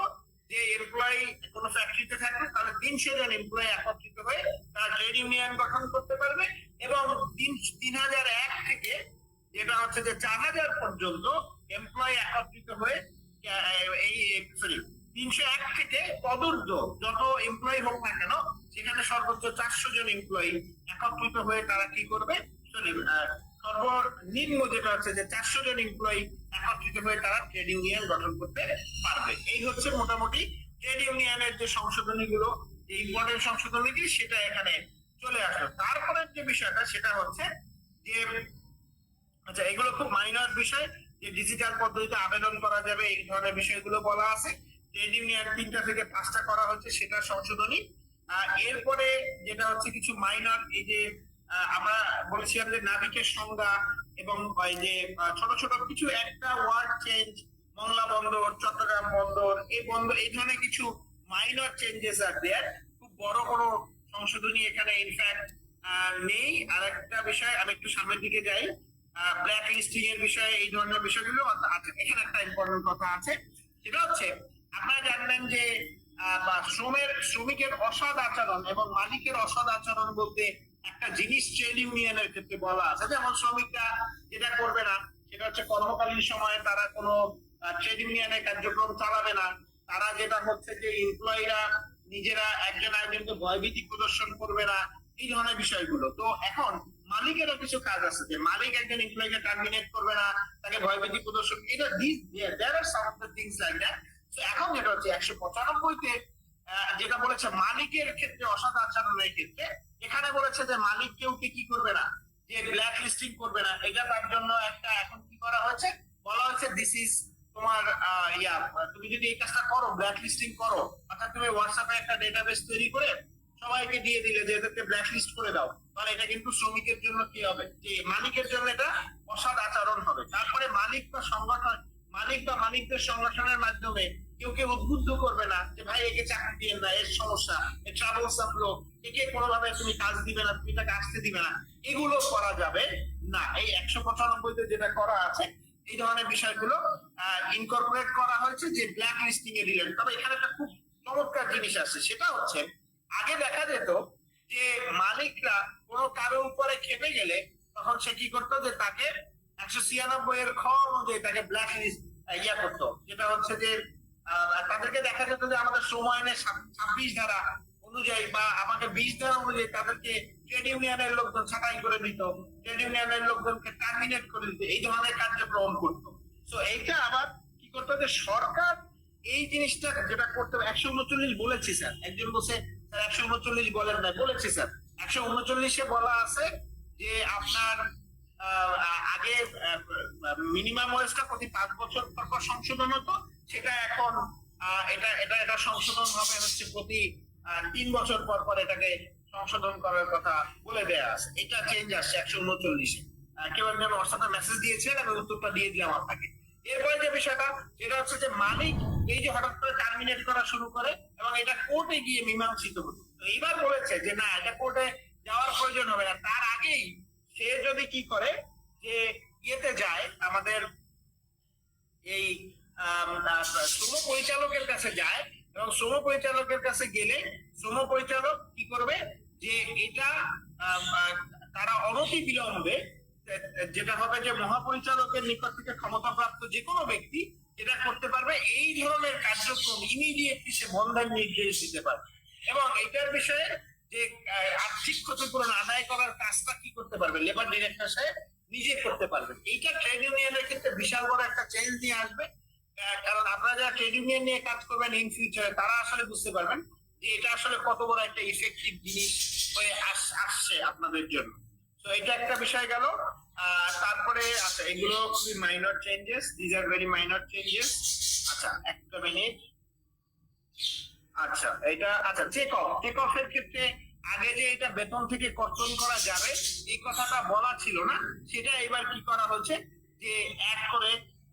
যে এমপ্লয়ি কোন ফ্যাক্টরিতে থাকবে, তাহলে 300 জন এমপ্লয়ি একত্রিত হয়ে তারা ট্রেড ইউনিয়ন গঠন করতে পারবে। এবং 3001 থেকে যেটা হচ্ছে যে 4000 পর্যন্ত এমপ্লয়ি একত্রিত হয়ে এই 301 থেকে তদূর্ধ্ব যত এমপ্লয়ি হোক না কেন, সেখানে সর্বোচ্চ 400 জন এমপ্লয়ি একত্রিত হয়ে তারা কি করবে, সর্বনিম্ন যেটা হচ্ছে যে 400 জন এমপ্লয়ি একত্রিত হয়ে তারা ট্রেড ইউনিয়ন গঠন করতে পারবে। এই হচ্ছে মোটামুটি ট্রেড ইউনিয়নের যে সংশোধনী গুলো, যে ইম্পর্টেন্ট সংশোধনীটি, সেটা এখানে চলে আসলো। তারপরে যে বিষয়টা সেটা হচ্ছে যে, আচ্ছা এগুলো খুব মাইনর বিষয়, যে ডিজিটাল পদ্ধতিতে আবেদন করা যাবে, এই ধরনের বিষয়গুলো বলা আছে। ট্রেড ইউনিয়ন 3টা থেকে 5টা করা হচ্ছে, সেটা সংশোধনী। এরপরে যেটা হচ্ছে কিছু মাইনর, এই যে আমরা বলেছিলাম যে নাবিকের সংজ্ঞা এবং এই যে ছোট ছোট কিছু একটা ওয়ার্ড চেঞ্জ, মংলা বন্দর, চট্টগ্রাম বন্দর, এই বন্দর, এই ধরনের কিছু মাইনর চেঞ্জেস আর দেয়ার। খুব বড় কোনো সংশোধনী এখানে ইনফ্যাক্ট নেই। আর একটা বিষয়, আমি একটু সামনের দিকে যাই, ব্ল্যাক লিস্টিং এর বিষয়ে এই ধরনের বিষয়গুলো আছে। এখানে একটা ইম্পর্টেন্ট কথা আছে, সেটা হচ্ছে আপনারা জানবেন যে শ্রমিকের অসৎ আচরণ এবং মালিকের অসৎ আচরণ বলতে একটা জিনিস ট্রেড ইউনিয়নের ক্ষেত্রে বলা আছে। যেমন শ্রমিকরা যেটা করবে না সেটা হচ্ছে কর্মকালীন সময়ে তারা কোনো ট্রেড ইউনিয়নের কার্যক্রম চালাবে না। তারা যেটা হচ্ছে যে এমপ্লয়িরা নিজেরা একজন আরেকজনকে ভয়ভীতি প্রদর্শন করবে না, এই ধরনের বিষয়গুলো। তো এখন মালিকেরও কিছু কাজ আছে, যে মালিক একজন এমপ্লয়িকে টার্মিনেট করবে না, তাকে ভয়ভীতি প্রদর্শন, এটা there are some of the things like that. তো এখন যেটা হচ্ছে 195-তে যেটা বলেছে মালিকের ক্ষেত্রে অসৎ আচরণের ক্ষেত্রে, এখানে বলেছে যে মালিক কেউ কি করবে না, যে ব্ল্যাক লিস্টিং করবে না। এটা তার জন্য একটা এখন কি করা হয়েছে, বলা হয়েছে দিস ইজ তোমার তুমি যদি এই কাজটা করো, ব্ল্যাক লিস্টিং করো, অর্থাৎ তুমি হোয়াটসঅ্যাপে একটা ডেটাবেস তৈরি করে সবাইকে দিয়ে দিলে যে এদেরকে ব্ল্যাক লিস্ট করে দাও, তাহলে এটা কিন্তু শ্রমিকের জন্য কি হবে, যে মালিকের জন্য এটা অসৎ আচরণ হবে। তারপরে মালিক বা মালিকদের সংগঠনের মাধ্যমে কেউ উদ্বুদ্ধ করবে না যে ভাই একে চাকরি দিয়ে না, এর সমস্যা, এর ট্রাবলসাম লোক, একে কোনোভাবে তুমি কাজ দিবে না, তুমি তাকে আসতে দিবে না, এগুলো করা যাবে না। এই 195-তে যেটা করা আছে এই ধরনের বিষয়গুলো ইনকর্পোরেট করা হয়েছে যে ব্ল্যাক লিস্টিং এ রিলেটেড। তবে এখানে একটা খুব চমৎকার জিনিস আছে, সেটা হচ্ছে আগে দেখা যেত যে মালিকরা কোনো কারো উপরে খেপে গেলে তখন সে কি করতো, যে তাকে 196-এর খ অনুযায়ী তাকে ব্ল্যাক লিস্ট করতো, যেটা হচ্ছে যে তাদেরকে দেখা যেত যে আমাদের শ্রম আইনের 26 ধারা অনুযায়ী বা আমাকে 20 ধারা অনুযায়ী তাদেরকে ট্রেড ইউনিয়নের লোকজন ছাঁটাই করে দিত, ট্রেড ইউনিয়নের লোকজনকে টার্মিনেট করে দিত, এই ধরনের কার্যক্রম করতো। তো এইটা আবার কি করতো, যে সরকার এই জিনিসটা যেটা করতে 139 বলেছি স্যার, একজন বলছে স্যার 139 বলেন না, বলেছি স্যার 139-এ বলা আছে যে আপনার আগে মিনিমাম ওয়েজটা প্রতি 5 বছর পর সংশোধন হতো, সেটা এখন এটা সংশোধন হবে হচ্ছে প্রতি 3 বছর পর এটাকে সংশোধন করার কথা বলে দেয়া আছে। এটা চেঞ্জ আসছে 139-এ। কেউ একজন হোয়াটসঅ্যাপে মেসেজ দিয়েছেন, আমি উত্তরটা দিয়ে দিলাম আপনাকে। এরপরে যে বিষয়টা যেটা হচ্ছে যে মালিক এই যে হঠাৎ করে টার্মিনেট করা শুরু করে এবং এটা কোর্টে গিয়ে মীমাংসিত হতো। তো এইবার বলেছে যে না, এটা কোর্টে যাওয়ার প্রয়োজন হবে না, তার আগেই সে যদি কি করে, যে ইয়েতে যায়, আমাদের এই শ্রম পরিচালকের কাছে যায়, এবং শ্রম পরিচালকের কাছে গেলে শ্রম পরিচালক কি করবে, যে এটা তারা অনতি বিলম্বে যেটা হবে যে মহাপরিচালকের নিকট থেকে ক্ষমতাপ্রাপ্ত যে কোনো ব্যক্তি যেটা করতে পারবে, এই ধরনের কার্যক্রম ইমিডিয়েটলি সে বন্ধের নির্দেশ দিতে পারবে। এবং এটার বিষয়ে যে আর্থিক ক্ষতিপূরণ আদায় করার কাজটা কি করতে পারবে, লেবার ডিরেক্টর সাহেব নিজে করতে পারবেন। এইটা ট্রেড ইউনিয়নের ক্ষেত্রে বিশাল বড় একটা চেঞ্জ নিয়ে আসবে। কারণ আপনারা যারা ট্রেড ইউনিয়ন নিয়ে কাজ করবেন ইন ফিউচারে, তারা আসলে বুঝতে পারবেন যে এটা আসলে কত বড় একটা ইফেক্টিভ জিনিস হয়ে আসছে আপনাদের জন্য। তো এটা একটা বিষয় গেল। তারপরে আচ্ছা, এগুলো খুবই minor changes, these are very minor changes. আচ্ছা একটা মিনিট। আচ্ছা এটা আচ্ছা টেক অফ এর ক্ষেত্রে আগে যে এটা বেতন থেকে কর্তন করা যাবে এই কথাটা বলা ছিল না, সেটা এবার কি করা হচ্ছে, যে অ্যাড করে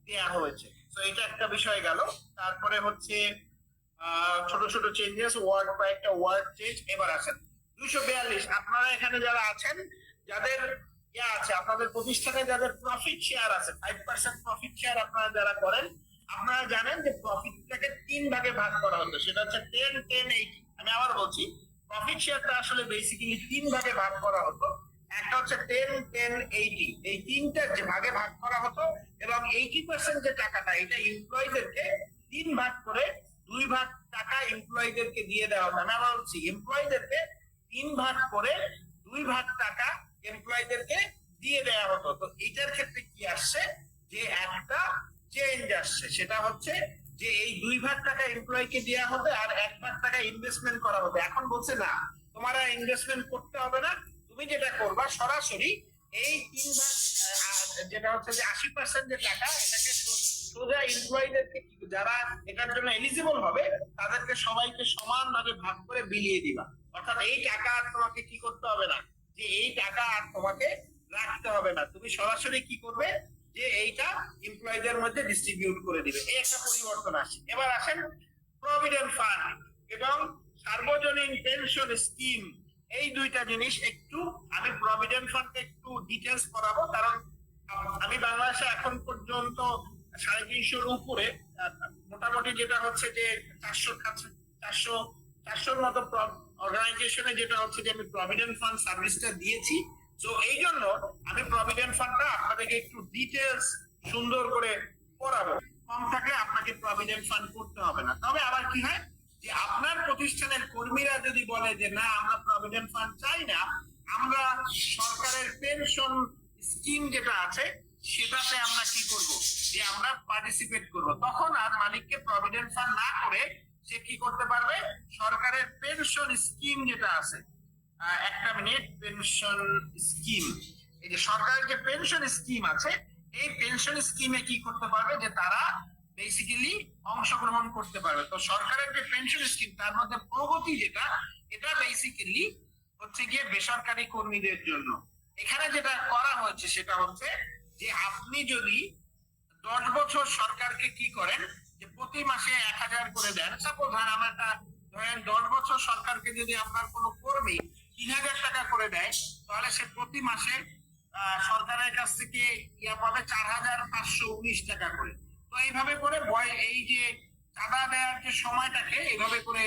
দেয়া হয়েছে। তো এটা একটা বিষয় গেল। তারপরে হচ্ছে ছোট ছোট চেঞ্জেস, ওয়ার্ড বা একটা ওয়ার্ড চেঞ্জ। এবার আসেন 242। আপনারা এখানে যারা আছেন, যাদের আছে আপনাদের প্রতিষ্ঠানে যাদের প্রফিট শেয়ার আছে, 5% প্রফিট শেয়ার আপনারা যারা করেন, আপনারা জানেন যে প্রফিটটাকে 3 ভাগে ভাগ করা হতো, সেটা হচ্ছে 10, 10, 80। আমি আবার বলছি, প্রফিট শেয়ারটা আসলে বেসিক্যালি 3 ভাগে ভাগ করা হতো। একটা হচ্ছে 10, 10, 80, এই 3টা যে ভাগে ভাগ করা হতো, এবং 80% যে টাকাটা এটা এমপ্লয়ীদেরকে 3 ভাগ করে 2 ভাগ টাকা এমপ্লয়ীদেরকে দিয়ে দেওয়া হতো। আমি আবার বলছি, এমপ্লয়ীদেরকে 3 ভাগ করে 2 ভাগ টাকা এমপ্লয়ীদেরকে দিয়ে দেওয়া হতো। তো এটার ক্ষেত্রে কি আসছে, যে একটা চেঞ্জ আসছে, সেটা হচ্ছে যে এই 2 ভাগ টাকা এমপ্লয়ীকে দেওয়া হবে আর 1 ভাগ টাকা ইনভেস্টমেন্ট করা হবে। এখন বলছে না, তোমার ইনভেস্টমেন্ট করতে হবে না, তুমি যেটা করবা সরাসরি এই 3 ভাগ যেটা হচ্ছে যে 80% যে টাকা, এটাকে সোজা এমপ্লয়ীদেরকে যারা এটার জন্য এলিজিবল হবে তাদেরকে সবাইকে সমানভাবে ভাগ করে বিলিয়ে দিবা। অর্থাৎ এই টাকা আর তোমাকে কি করতে হবে না, যে এই টাকা আর তোমাকে রাখতে হবে না, তুমি সরাসরি কি করবে, যে এইটা এমপ্লয়ীদের মধ্যে ডিস্ট্রিবিউট করে দিবে। এই একটা পরিবর্তন আসে। এবার আসেন প্রভিডেন্ট ফান্ড এবং সার্বজনীন পেনশন স্কিম, এই দুইটা জিনিস একটু আমি প্রভিডেন্ট ফান্ডকে একটু ডিটেলস করাবো, কারণ আমি বাংলাদেশে এখন পর্যন্ত 350-র উপরে মোটামুটি যেটা হচ্ছে যে 400-400-400-র মতো অর্গানাইজেশনে যেটা হচ্ছে যে আমি প্রভিডেন্ট ফান্ড সার্ভিসটা দিয়েছি। তো এই জন্য আমি প্রভিডেন্ট ফান্ডটা আপনাদেরকে একটু ডিটেলস সুন্দর করে পড়াবো। কম থাকলে আপনাকে প্রভিডেন্ট ফান্ড করতে হবে না। তবে আবার কি হয় যে আপনার প্রতিষ্ঠানের কর্মীরা যদি বলে যে না আমরা প্রভিডেন্ট ফান্ড চাই না, আমরা সরকারের পেনশন স্কিম যেটা আছে সেটাতে আমরা কি করব, যে আমরা পার্টিসিপেট করব, তখন আর মালিককে প্রভিডেন্ট ফান্ড না করে সে কি করতে পারবে, সরকারের পেনশন স্কিম যেটা আছে, একটা মিনিট, পেনশন স্কিম, এই যে সরকারের যে পেনশন স্কিম আছে এই পেনশন স্কিমে কি করতে পারবে, যে তারা বেসিক্যালি অংশগ্রহণ করতে পারবে। তো সরকারের যে পেনশন স্কিম তার মধ্যে প্রগতি যেটা, এটা বেসিক্যালি হচ্ছে গিয়ে বেসরকারি কর্মীদের জন্য। এখানে যেটা করা হয়েছে সেটা হচ্ছে যে আপনি যদি 10 বছর সরকারকে কি করেন, যে প্রতি মাসে 1000 করে দেন, সাপোজ ধরেন 10 বছর সরকারকে যদি আপনার কোনো কর্মী 3000 টাকা করে দেয়, তাহলে সে প্রতি মাসে সরকারের কাছ থেকে পাবে 4519 টাকা করে। তো এইভাবে করে এই যে চাঁদা দেওয়ার যে সময়টাকে এইভাবে করে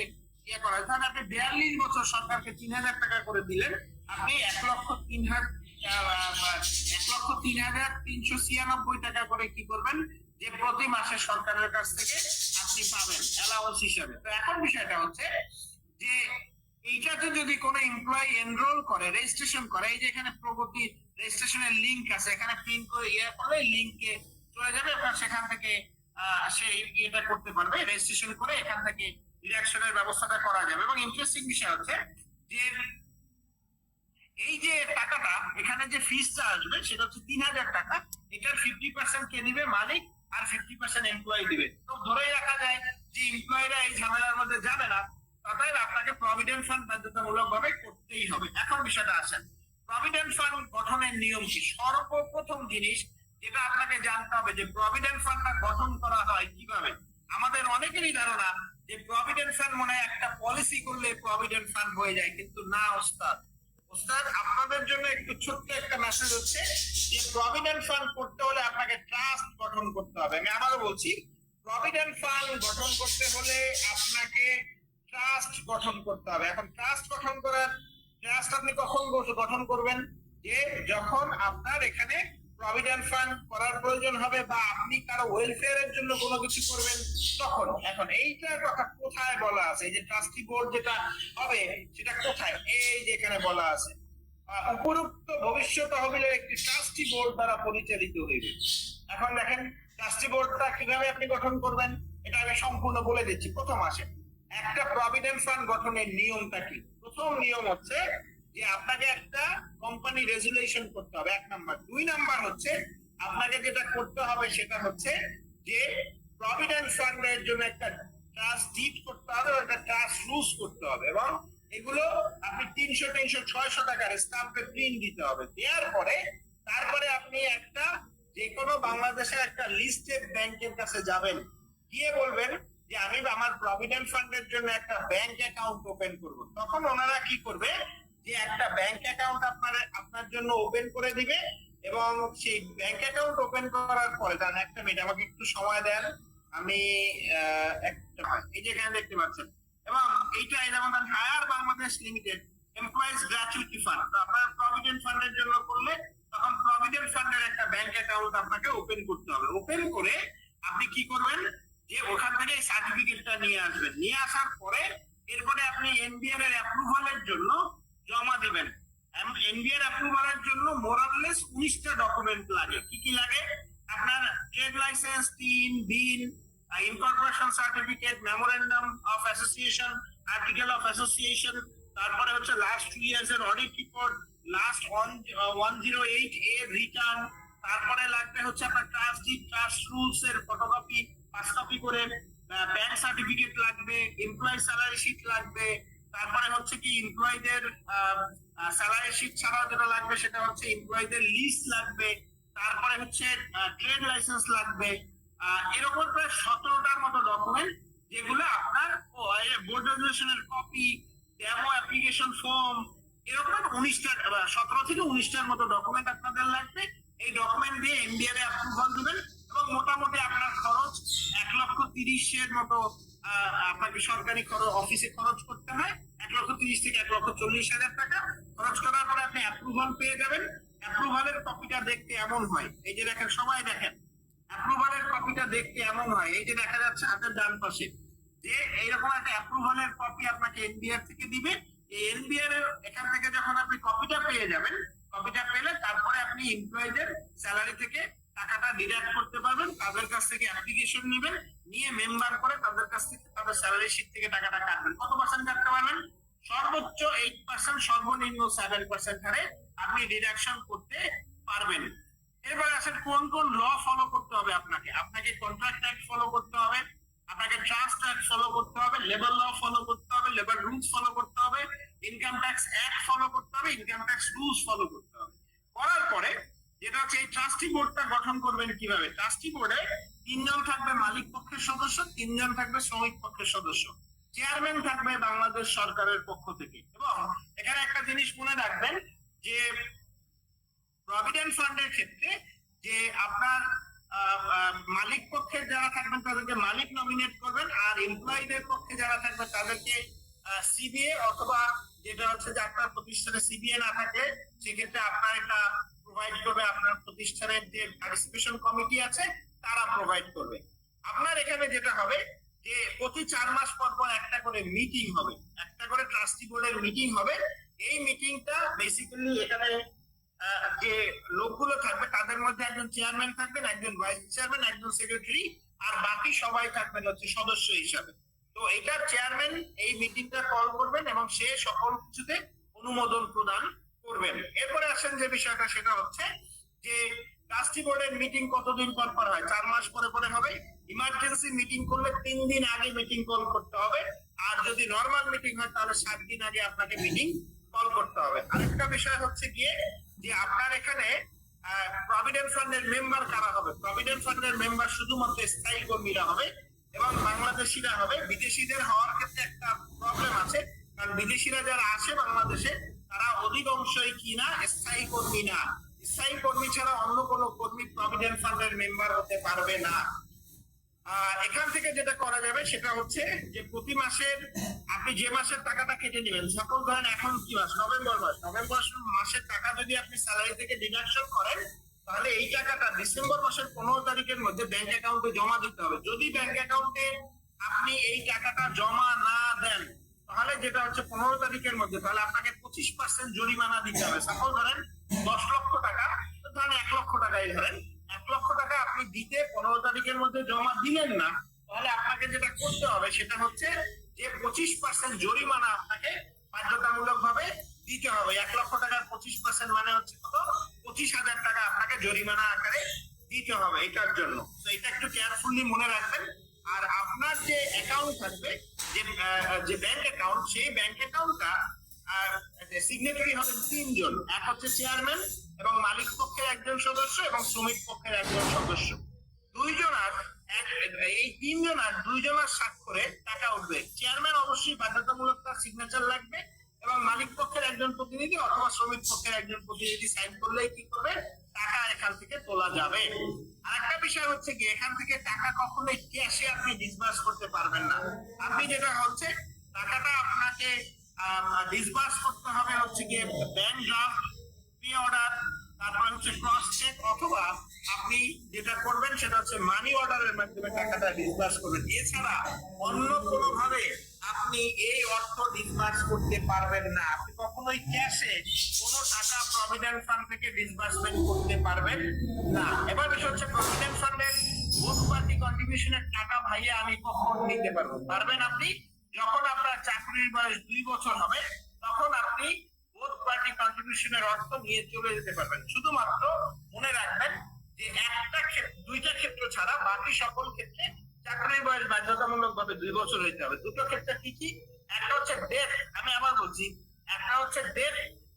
করা হয়। ধরেন আপনি 42 বছর সরকারকে 3000 টাকা করে দিলেন, আপনি 1,03,396 টাকা করে কি করবেন, যে প্রতি মাসে সরকারের কাছ থেকে আপনি পাবেন অ্যালাউন্স হিসাবে। তো এখন বিষয়টা হচ্ছে যে এইটাতে যদি কোনো এমপ্লয়ি এনরোল করে, রেজিস্ট্রেশন করে, এই যে এখানে প্রগতি রেজিস্ট্রেশনের লিংক আছে, এখানে প্রিন্ট করে করলে লিংকে চলে যাবে, আপনার সেখান থেকে সেই এটা করতে পারবে, রেজিস্ট্রেশন করে এখান থেকে ডিডাকশনের ব্যবস্থাটা করা যাবে। এবং ইন্টারেস্টিং বিষয় হচ্ছে যে এই যে টাকাটা এখানে যে ফিসটা আসবে সেটা হচ্ছে 3000 টাকা, এটার 50% কে দিবে, মালিক, আর 50% এমপ্লয়ি দিবে। তো ধরেই রাখা যায় যে এমপ্লয়িরা এই ঝামেলার মধ্যে যাবে না, তাই আপনাকে প্রভিডেন্ট ফান্ড বাধ্যতামূলক ভাবে করতেই হবে। এখন বিষয়টা আসেন, প্রভিডেন্ট ফান্ড গঠনের নিয়ম কি। সর্বপ্রথম জিনিস যেটা আপনাকে জানতে হবে যে প্রভিডেন্ট ফান্ডটা গঠন করা হয় কিভাবে। আমাদের অনেকেরই ধারণা যে প্রভিডেন্ট ফান্ড মনে হয় একটা পলিসি করলে প্রভিডেন্ট ফান্ড হয়ে যায়, কিন্তু না ওস্তাদ। আপনাদের জন্য একটু ছোট্ট একটা মেসেজ হচ্ছে যে প্রভিডেন্ট ফান্ড করতে হলে আপনাকে ট্রাস্ট গঠন করতে হবে। আমি আবারও বলছি, প্রভিডেন্ট ফান্ড গঠন করতে হলে আপনাকে ট্রাস্ট গঠন করতে হবে। এখন ট্রাস্ট গঠন করার, ট্রাস্ট আপনি কখন গঠন করবেন, যে যখন আপনার এখানে প্রভিডেন্ট ফান্ড করার প্রয়োজন হবে বা আপনি কারো ওয়েলফেয়ারের জন্য কোনো কিছু করবেন তখন। এখন এইটার কথা কোথায় বলা আছে, এই যে ট্রাস্টি বোর্ড যেটা হবে সেটা কোথায়, এই যে এখানে বলা আছে, উপরোক্ত ভবিষ্যৎ তহবিলের একটি ট্রাস্টি বোর্ড দ্বারা পরিচালিত হইবে। এখন দেখেন ট্রাস্টি বোর্ডটা কিভাবে আপনি গঠন করবেন, এটা আমি সম্পূর্ণ বলে দিচ্ছি। প্রথম আসে একটা প্রভিডেন্ট ফান্ড গঠনের নিয়মটা কি। প্রথম নিয়ম হচ্ছে যে আপনাকে একটা কোম্পানি রেজুলেশন করতে হবে, 1 নাম্বার। 2 নাম্বার হচ্ছে আপনাকে যেটা করতে হবে সেটা হচ্ছে যে প্রভিডেন্ট ফান্ডের জন্য একটা ট্রাস্ট ডিড করতে হবে, একটা ট্রাস্ট রুলস করতে হবে, এবং এগুলো আপনি 300-600 টাকার স্ট্যাম্পে প্রিন্ট দিতে হবে। দেওয়ার পরে তারপরে আপনি একটা যে কোনো বাংলাদেশের একটা লিস্টেড ব্যাংকের কাছে যাবেন, গিয়ে বলবেন যে আমি আমার প্রভিডেন্ট ফান্ডের জন্য একটা ব্যাংক অ্যাকাউন্ট ওপেন করব। তখন ওনারা কি করবে, যে একটা ব্যাংক অ্যাকাউন্ট আপনার জন্য ওপেন করে দিবে, এবং সেই ব্যাংক অ্যাকাউন্ট ওপেন করার পরে, দেন একটা মিনিট আমাকে একটু সময় দেন, আমি এই যে এখানে দেখতে পাচ্ছেন, এবং এইটা যেমন Haier Bangladesh limited employees gratuity fund, তো আপনার প্রভিডেন্ট ফান্ডের জন্য করলে তখন প্রভিডেন্ট ফান্ডের একটা ব্যাংক অ্যাকাউন্ট আপনাকে ওপেন করতে হবে। ওপেন করে আপনি কি করবেন, যে ওখান থেকে এই সার্টিফিকেটটা নিয়ে আসবেন। নিয়ে আসার পরে এরপরে আপনি এনবিআর এর অ্যাপ্রুভালের জন্য জমা দিবেন। এনবিআর অ্যাপ্রুভালের জন্য মোরাললেস 19টা ডকুমেন্ট লাগে। কি কি লাগে, আপনার trade licence, TIN, BIN, incorporation certificate, memorandum of association, article of association, তারপরে হচ্ছে লাস্ট 2 ইয়ার্স এর অডিট রিপোর্ট, লাস্ট 108 এর রিটার্ন, তারপরে লাগবে হচ্ছে আপনার ট্রাস্ট ডিড, ট্রাস্ট রুলস এর ফটোকপি 5 কপি করে, ব্যাংক সার্টিফিকেট লাগবে, এমপ্লয়ি স্যালারি শিট লাগবে, তারপরে হচ্ছে কি এমপ্লয়ীদের স্যালারি শিট ছাড়াও যেটা লাগবে সেটা হচ্ছে এমপ্লয়ীদের লিস্ট লাগবে, তারপরে হচ্ছে ট্রেড লাইসেন্স লাগবে। এরকম প্রায় 17টার মতো ডকুমেন্ট, যেগুলো আপনার বোর্ড রেজুলেশনের কপি, ডেমো অ্যাপ্লিকেশন ফর্ম, এরকম 17 থেকে 19টার মতো ডকুমেন্ট আপনাদের লাগবে। এই ডকুমেন্ট দিয়ে এনবিআর এ অ্যাপ্রুভাল দিবেন এবং মোটামুটি আপনার খরচ 1,30,000 মতো আপনাকে সরকারি খরচ অফিসে খরচ করতে হয়। 1,30,000 থেকে 1,40,000 টাকা খরচ করার পরে আপনি অ্যাপ্রুভাল পেয়ে যাবেন। অ্যাপ্রুভালের কপিটা দেখতে এমন হয়, এই যে দেখেন, সবাই দেখেন, অ্যাপ্রুভালের কপিটা দেখতে এমন হয়, এই যে দেখা যাচ্ছে হাতের ডান পাশে, যে এইরকম একটা অ্যাপ্রুভালের কপি আপনাকে এনবিআর থেকে দিবে। এই এনবিআর এর এখান থেকে যখন আপনি কপিটা পেয়ে যাবেন, কপিটা পেলে তারপরে আপনি এমপ্লয়ীদের স্যালারি থেকে টাকাটা ডিডাক্ট করতে পারবেন, তাদের কাছ থেকে অ্যাপ্লিকেশন নেবেন, নিয়ে মেম্বার করে তাদের কাছ থেকে তাদের স্যালারি শিট থেকে টাকাটা কাটবেন। কত পার্সেন্ট কাটতে পারবেন? সর্বোচ্চ 8%, সর্বনিম্ন 7% হারে আপনি ডিডাকশন করতে পারবেন। এরপরে আসেন কোন কোন ল ফলো করতে হবে আপনাকে। আপনাকে কন্ট্রাক্ট অ্যাক্ট ফলো করতে হবে, আপনাকে ট্রাস্ট অ্যাক্ট ফলো করতে হবে, লেবার ল ফলো করতে হবে, লেবার রুলস ফলো করতে হবে, ইনকাম ট্যাক্স অ্যাক্ট ফলো করতে হবে, ইনকাম ট্যাক্স রুলস ফলো করতে হবে। করার পরে যেটা হচ্ছে এই ট্রাস্টি বোর্ডটা গঠন করবেন কিভাবে। ট্রাস্টি বোর্ডে 3 জন থাকবে মালিক পক্ষের সদস্য, 3 জন থাকবে শ্রমিক পক্ষের সদস্য, চেয়ারম্যান থাকবে বাংলাদেশ সরকারের পক্ষ থেকে। এবং এখানে একটা জিনিস মনে রাখবেন যে প্রভিডেন্ট ফান্ডের ক্ষেত্রে যে আপনার মালিক পক্ষের যারা থাকবেন তাদেরকে মালিক নমিনেট করবেন, আর এমপ্লয়ীদের পক্ষে যারা থাকবে তাদেরকে সিবিএ অথবা যেটা হচ্ছে যে আপনার প্রতিষ্ঠানে সিবিএ না থাকলে সেক্ষেত্রে আপনার একটা প্রোভাইড করবে, আপনার প্রতিষ্ঠানের যে পার্টিসিপেশন কমিটি আছে তারা প্রোভাইড করবে। আপনার এখানে যেটা হবে যে প্রতি 4 মাস পর পর একটা করে মিটিং হবে, একটা করে ট্রাস্টি বোর্ডের মিটিং হবে। এই মিটিংটা বেসিক্যালি এখানে যে লোকগুলো থাকবে তাদের মধ্যে একজন চেয়ারম্যান থাকবেন, একজন ভাইস চেয়ারম্যান, একজন সেক্রেটারি, আর বাকি সবাই থাকবেন হচ্ছে সদস্য হিসাবে। তো এটা চেয়ারম্যান এই মিটিংটা কল করবেন এবং সে সকল কিছুতে অনুমোদন প্রদান করবেন। এরপরে আসেন যে বিষয়টা, সেটা হচ্ছে যে ট্রাস্টি বোর্ডের মিটিং কতদিন পর পর হয়? 4 মাস পরে পরে হবে। ইমার্জেন্সি মিটিং করলে 3 দিন আগে মিটিং কল করতে হবে, আর যদি নর্মাল মিটিং হয় তাহলে 7 দিন আগে আপনাকে মিটিং কল করতে হবে। আরেকটা বিষয় হচ্ছে গিয়ে যে আপনার এখানে প্রভিডেন্ট ফান্ডের মেম্বার কারা হবে। প্রভিডেন্ট ফান্ডের মেম্বার শুধুমাত্র স্থায়ী কর্মীরা হবে এবং বাংলাদেশিরা হবে। বিদেশিদের হওয়ার ক্ষেত্রে একটা প্রবলেম আছে, কারণ বিদেশিরা যারা আসে বাংলাদেশে তারা অধিকাংশই কিনা স্থায়ী কর্মী না। স্থায়ী কর্মী ছাড়া অন্য কোনো কর্মী প্রভিডেন্ট ফান্ডের মেম্বার হতে পারবে না। এখান থেকে যেটা করা যাবে সেটা হচ্ছে যে প্রতি মাসের আপনি যে মাসের টাকাটা কেটে নেবেন, সাপোজ ধরেন এখন কি মাস, নভেম্বর মাস, নভেম্বর মাসের টাকা যদি আপনি স্যালারি থেকে ডিডাকশন করেন তাহলে এই টাকাটা ডিসেম্বর মাসের 15 তারিখের মধ্যে ব্যাংক অ্যাকাউন্টে জমা দিতে হবে। যদি ব্যাংক অ্যাকাউন্টে আপনি এই টাকাটা জমা না দেন তাহলে যেটা হচ্ছে 15 তারিখের মধ্যে, তাহলে আপনাকে 25% জরিমানা দিতে হবে। সাপোজ ধরেন 10 লক্ষ টাকা, ধরেন 1 লক্ষ টাকাই ধরেন, 1 লক্ষ টাকা আপনি দিতে 15 তারিখের মধ্যে জমা দিলেন না, তাহলে আপনাকে যেটা করতে হবে সেটা হচ্ছে যে 25% জরিমানা আপনাকে বাধ্যতামূলক ভাবে দিতে হবে। 1 লক্ষ টাকার 25% মানে হচ্ছে কত? 25,000 টাকা আপনাকে জরিমানা আকারে দিতে হবে এটার জন্য। তো এটা একটু কেয়ারফুলি মনে রাখবেন। আর আপনার যে অ্যাকাউন্ট থাকবে, যে ব্যাংক অ্যাকাউন্ট, সেই ব্যাংক অ্যাকাউন্টটা সিগনেটারি হবেন 3 জন। এক হচ্ছে চেয়ারম্যান এবং মালিক পক্ষের একজন সদস্য এবং শ্রমিক পক্ষের একজন সদস্য। এই 3 জনার 2 জনের স্বাক্ষরে টাকা উঠবে। চেয়ারম্যান অবশ্যই বাধ্যতামূলক তার সিগনেচার লাগবে এবং মালিক পক্ষের একজন প্রতিনিধি অথবা শ্রমিক পক্ষের একজন প্রতিনিধি সাইন করলেই কি করবে, টাকা এখান থেকে তোলা যাবে। আরেকটা বিষয় হচ্ছে কি, এখান থেকে টাকা কখনোই ক্যাশে আপনি ডিসবার্স করতে পারবেন না। আপনি যেটা হচ্ছে টাকাটা আপনাকে ডিসবার্স করতে হবে হচ্ছে গিয়ে ব্যাংক ড্রাফট, পে অর্ডার, তারপর হচ্ছে ক্রস চেক, অথবা আপনি যেটা করবেন সেটা হচ্ছে মানি অর্ডারের মাধ্যমে টাকাটা ডিসবার্স করবেন। এছাড়া অন্য কোনো ভাবে আপনি এই অর্থ ডিসবার্স করতে পারবেন না। আপনি কখনোই ক্যাশে কোনো টাকা প্রভিডেন্ট ফান্ড থেকে ডিসবার্সমেন্ট করতে পারবেন না। এবার বিষয় হচ্ছে প্রভিডেন্ট ফান্ডের বোথ পার্টি কন্ট্রিবিউশনের টাকা ভাইয়া আমি কখন নিতে পারবো? পারবেন আপনি যখন আপনার চাকরির বয়স 2 বছর হবে, তখন আপনি বোথ পার্টি কন্ট্রিবিউশনের অর্থ নিয়ে চলে যেতে পারবেন। শুধুমাত্র মনে রাখবেন যে দুইটা ক্ষেত্র ছাড়া বাকি সকল ক্ষেত্রে চাকরির বয়স বাধ্যতামূলক ভাবে 2 বছর হইতে হবে। দুটো ক্ষেত্রে কি কি? একটা হচ্ছে ডেথ, আমি আবার বলছি, একটা হচ্ছে ডেথ,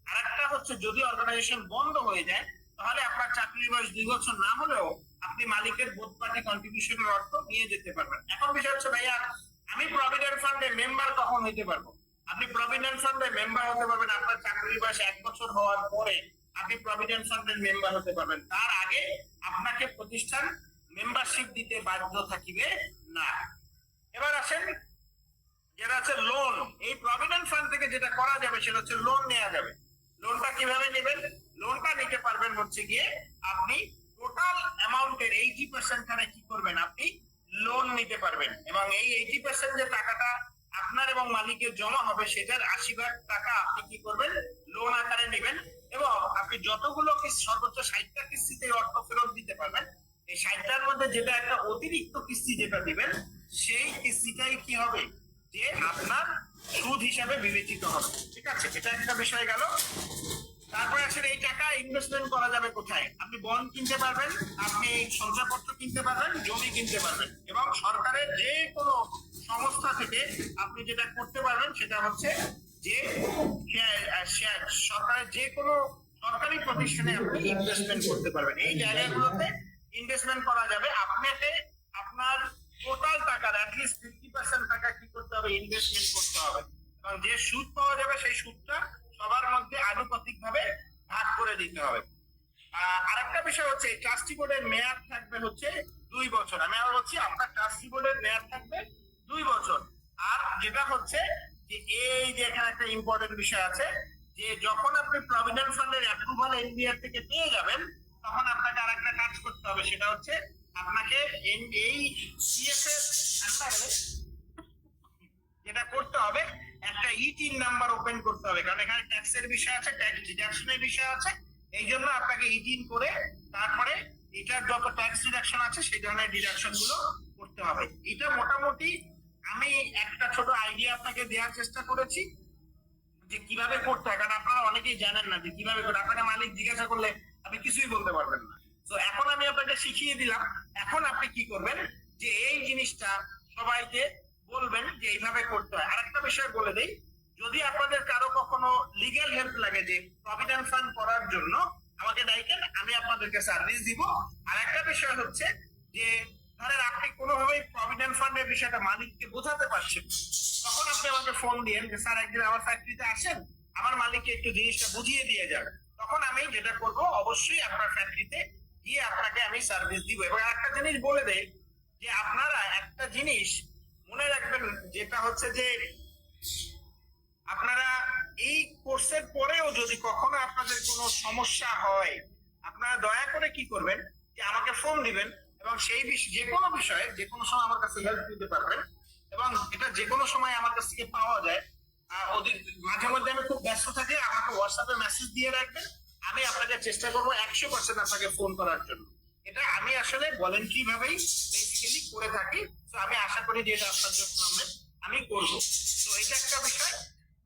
আর একটা হচ্ছে যদি অর্গানাইজেশন বন্ধ হয়ে যায় তাহলে আপনার চাকরির বয়স 2 বছর না হলেও আপনি মালিকের বোথ পার্টি কন্ট্রিবিউশনের অর্থ নিয়ে যেতে পারবেন। এখন বিষয় হচ্ছে ভাইয়া আমি প্রভিডেন্ট ফান্ডে মেম্বার কখন হইতে পারবো? আপনি প্রভিডেন্ট ফান্ডে মেম্বার হতে পারবেন আপনার চাকরির বয়স 1 বছর হওয়ার পরে। আপনি প্রভিডেন্ট ফান্ডের মেম্বার হতে পারবেন। তার আগে আপনাকে প্রতিষ্ঠান মেম্বারশিপ দিতে বাধ্য থাকিবে না। এবার আসেন যেটা হচ্ছে লোন। এই প্রভিডেন্ট ফান্ড থেকে যেটা করা যাবে সেটা হচ্ছে লোন নেওয়া যাবে। লোনটা কিভাবে নেবেন? লোনটা নিতে পারবেন হচ্ছে গিয়ে আপনি টোটাল অ্যামাউন্টের 80% খানে কি করবেন, আপনি লোন নিতে পারবেন, এবং এই 80% যে টাকাটা আপনার এবং মালিকের জমা হবে সেটার 80% টাকা আপনি কি করবেন, লোন আকারে নেবেন, এবং আপনি যতগুলো কিস্তি, সর্বোচ্চ 60টা কিস্তিতে অর্থ ফেরত দিতে পারবেন। এই 60টার মধ্যে যেটা একটা অতিরিক্ত কিস্তি যেটা দিবেন, সেই কিস্তিটাই কি হবে, যে আপনার সুদ হিসাবে বিবেচিত হবে। ঠিক আছে, এটা একটা বিষয় গেল। তারপরে আসলে এই টাকা ইনভেস্টমেন্ট করা যাবে কোথায়? আপনি বন্ড কিনতে পারবেন, আপনি সঞ্চয়পত্র কিনতে পারবেন, জমি কিনতে পারবেন, এবং সরকারের যে কোনো সংস্থা থেকে আপনি যেটা করতে পারবেন সেটা হচ্ছে যে সরকারের যে কোনো সরকারি প্রতিষ্ঠানে আপনি ইনভেস্টমেন্ট করতে পারবেন। এই জায়গাগুলোতে ইনভেস্টমেন্ট করা যাবে। আপনাকে আপনার টোটাল টাকার অ্যাটলিস্ট 50% টাকা কি করতে হবে, ইনভেস্টমেন্ট করতে হবে, এবং যে সুদ পাওয়া যাবে সেই সুদটা সবার মধ্যে আনুপাতিক ভাবে ভাগ করে দিতে হবে। আরেকটা বিষয় হচ্ছে ট্রাস্টি বোর্ডের মেয়াদ থাকবে হচ্ছে 2 বছর। আমি আবার বলছি, আপনার ট্রাস্টি বোর্ডের মেয়াদ থাকবে 2 বছর। আর যেটা হচ্ছে যে এই যে এখানে একটা ইম্পর্টেন্ট বিষয় আছে, যে যখন আপনি প্রভিডেন্ট ফান্ডের অ্যাপ্রুভাল এনবিআর থেকে পেয়ে যাবেন, তখন আপনাকে আরেকটা কাজ করতে হবে, সেটা হচ্ছে আপনাকে এই সিএসএস আন্ডারে যেটা করতে হবে, একটা ইটিন নাম্বার ওপেন করতে হবে, কারণ এখানে ট্যাক্সের বিষয় আছে, ট্যাক্স ডিডাকশনের বিষয় আছে। এই জন্য আপনাকে ইটিন করে তারপরে এটার যত ট্যাক্স ডিডাকশন আছে সেই ধরনের ডিডাকশন গুলো করতে হবে। এটা মোটামুটি আমি একটা ছোট আইডিয়া আপনাকে দেওয়ার চেষ্টা করেছি যে কিভাবে করতে হয়, কারণ আপনারা অনেকেই জানেন না যে কিভাবে করতে। আপনাকে মালিক জিজ্ঞাসা করলে আপনি কিছুই বলতে পারবেন না। তো এখন আমি আপনাকে শিখিয়ে দিলাম। এখন আপনি কি করবেন, যে এই জিনিসটা সবাইকে বলবেন যে এইভাবে করতে হয়। আরেকটা বিষয় বলে দেই, যদি আপনাদের কারো কখনো লিগ্যাল হেল্প লাগে যে প্রভিডেন্ট ফান্ড করার জন্য, আমাকে ডাইকেন, আমি আপনাদেরকে সার্ভিস দিব। আর একটা বিষয় হচ্ছে যে ধরেন আপনি কোনোভাবেই প্রভিডেন্ট ফান্ডের বিষয়টা মালিককে বোঝাতে পারছেন, তখন আপনি আমাকে ফোন দিয়েন যে স্যার একদিন আমার ফ্যাক্টরিতে আসেন, আমার মালিককে একটু জিনিসটা বুঝিয়ে দিয়ে যান। তখন আমি যেটা করব, অবশ্যই আপনার ফ্যাক্টরিতে গিয়ে আপনাকে আমি সার্ভিস দিব। এবং একটা জিনিস বলে দেই, যে আপনারা একটা জিনিস মনে রাখবেন, যেটা হচ্ছে যে আপনারা এই কোর্সের পরেও যদি কখনো আপনাদের কোনো সমস্যা হয়, আপনারা দয়া করে কি করবেন, যে আমাকে ফোন দিবেন, এবং সেই যে কোনো বিষয়ে যে কোনো সময় আমার কাছে হেল্প দিতে পারবেন। এবং এটা যে কোনো সময় আমার কাছ থেকে পাওয়া যায়। মাঝে মধ্যে আমি খুব ব্যস্ত থাকি, আমাকে হোয়াটসঅ্যাপে মেসেজ দিয়ে রাখবেন, আমি আপনাকে চেষ্টা করবো 100% আপনাকে ফোন করার জন্য। এটা আমি আসলে ভলেন্টারি ভাবেই বেসিক্যালি করে থাকি। তো আমি আশা করি যে এটা আপনার জন্য আমি করবো। তো এটা একটা বিষয়।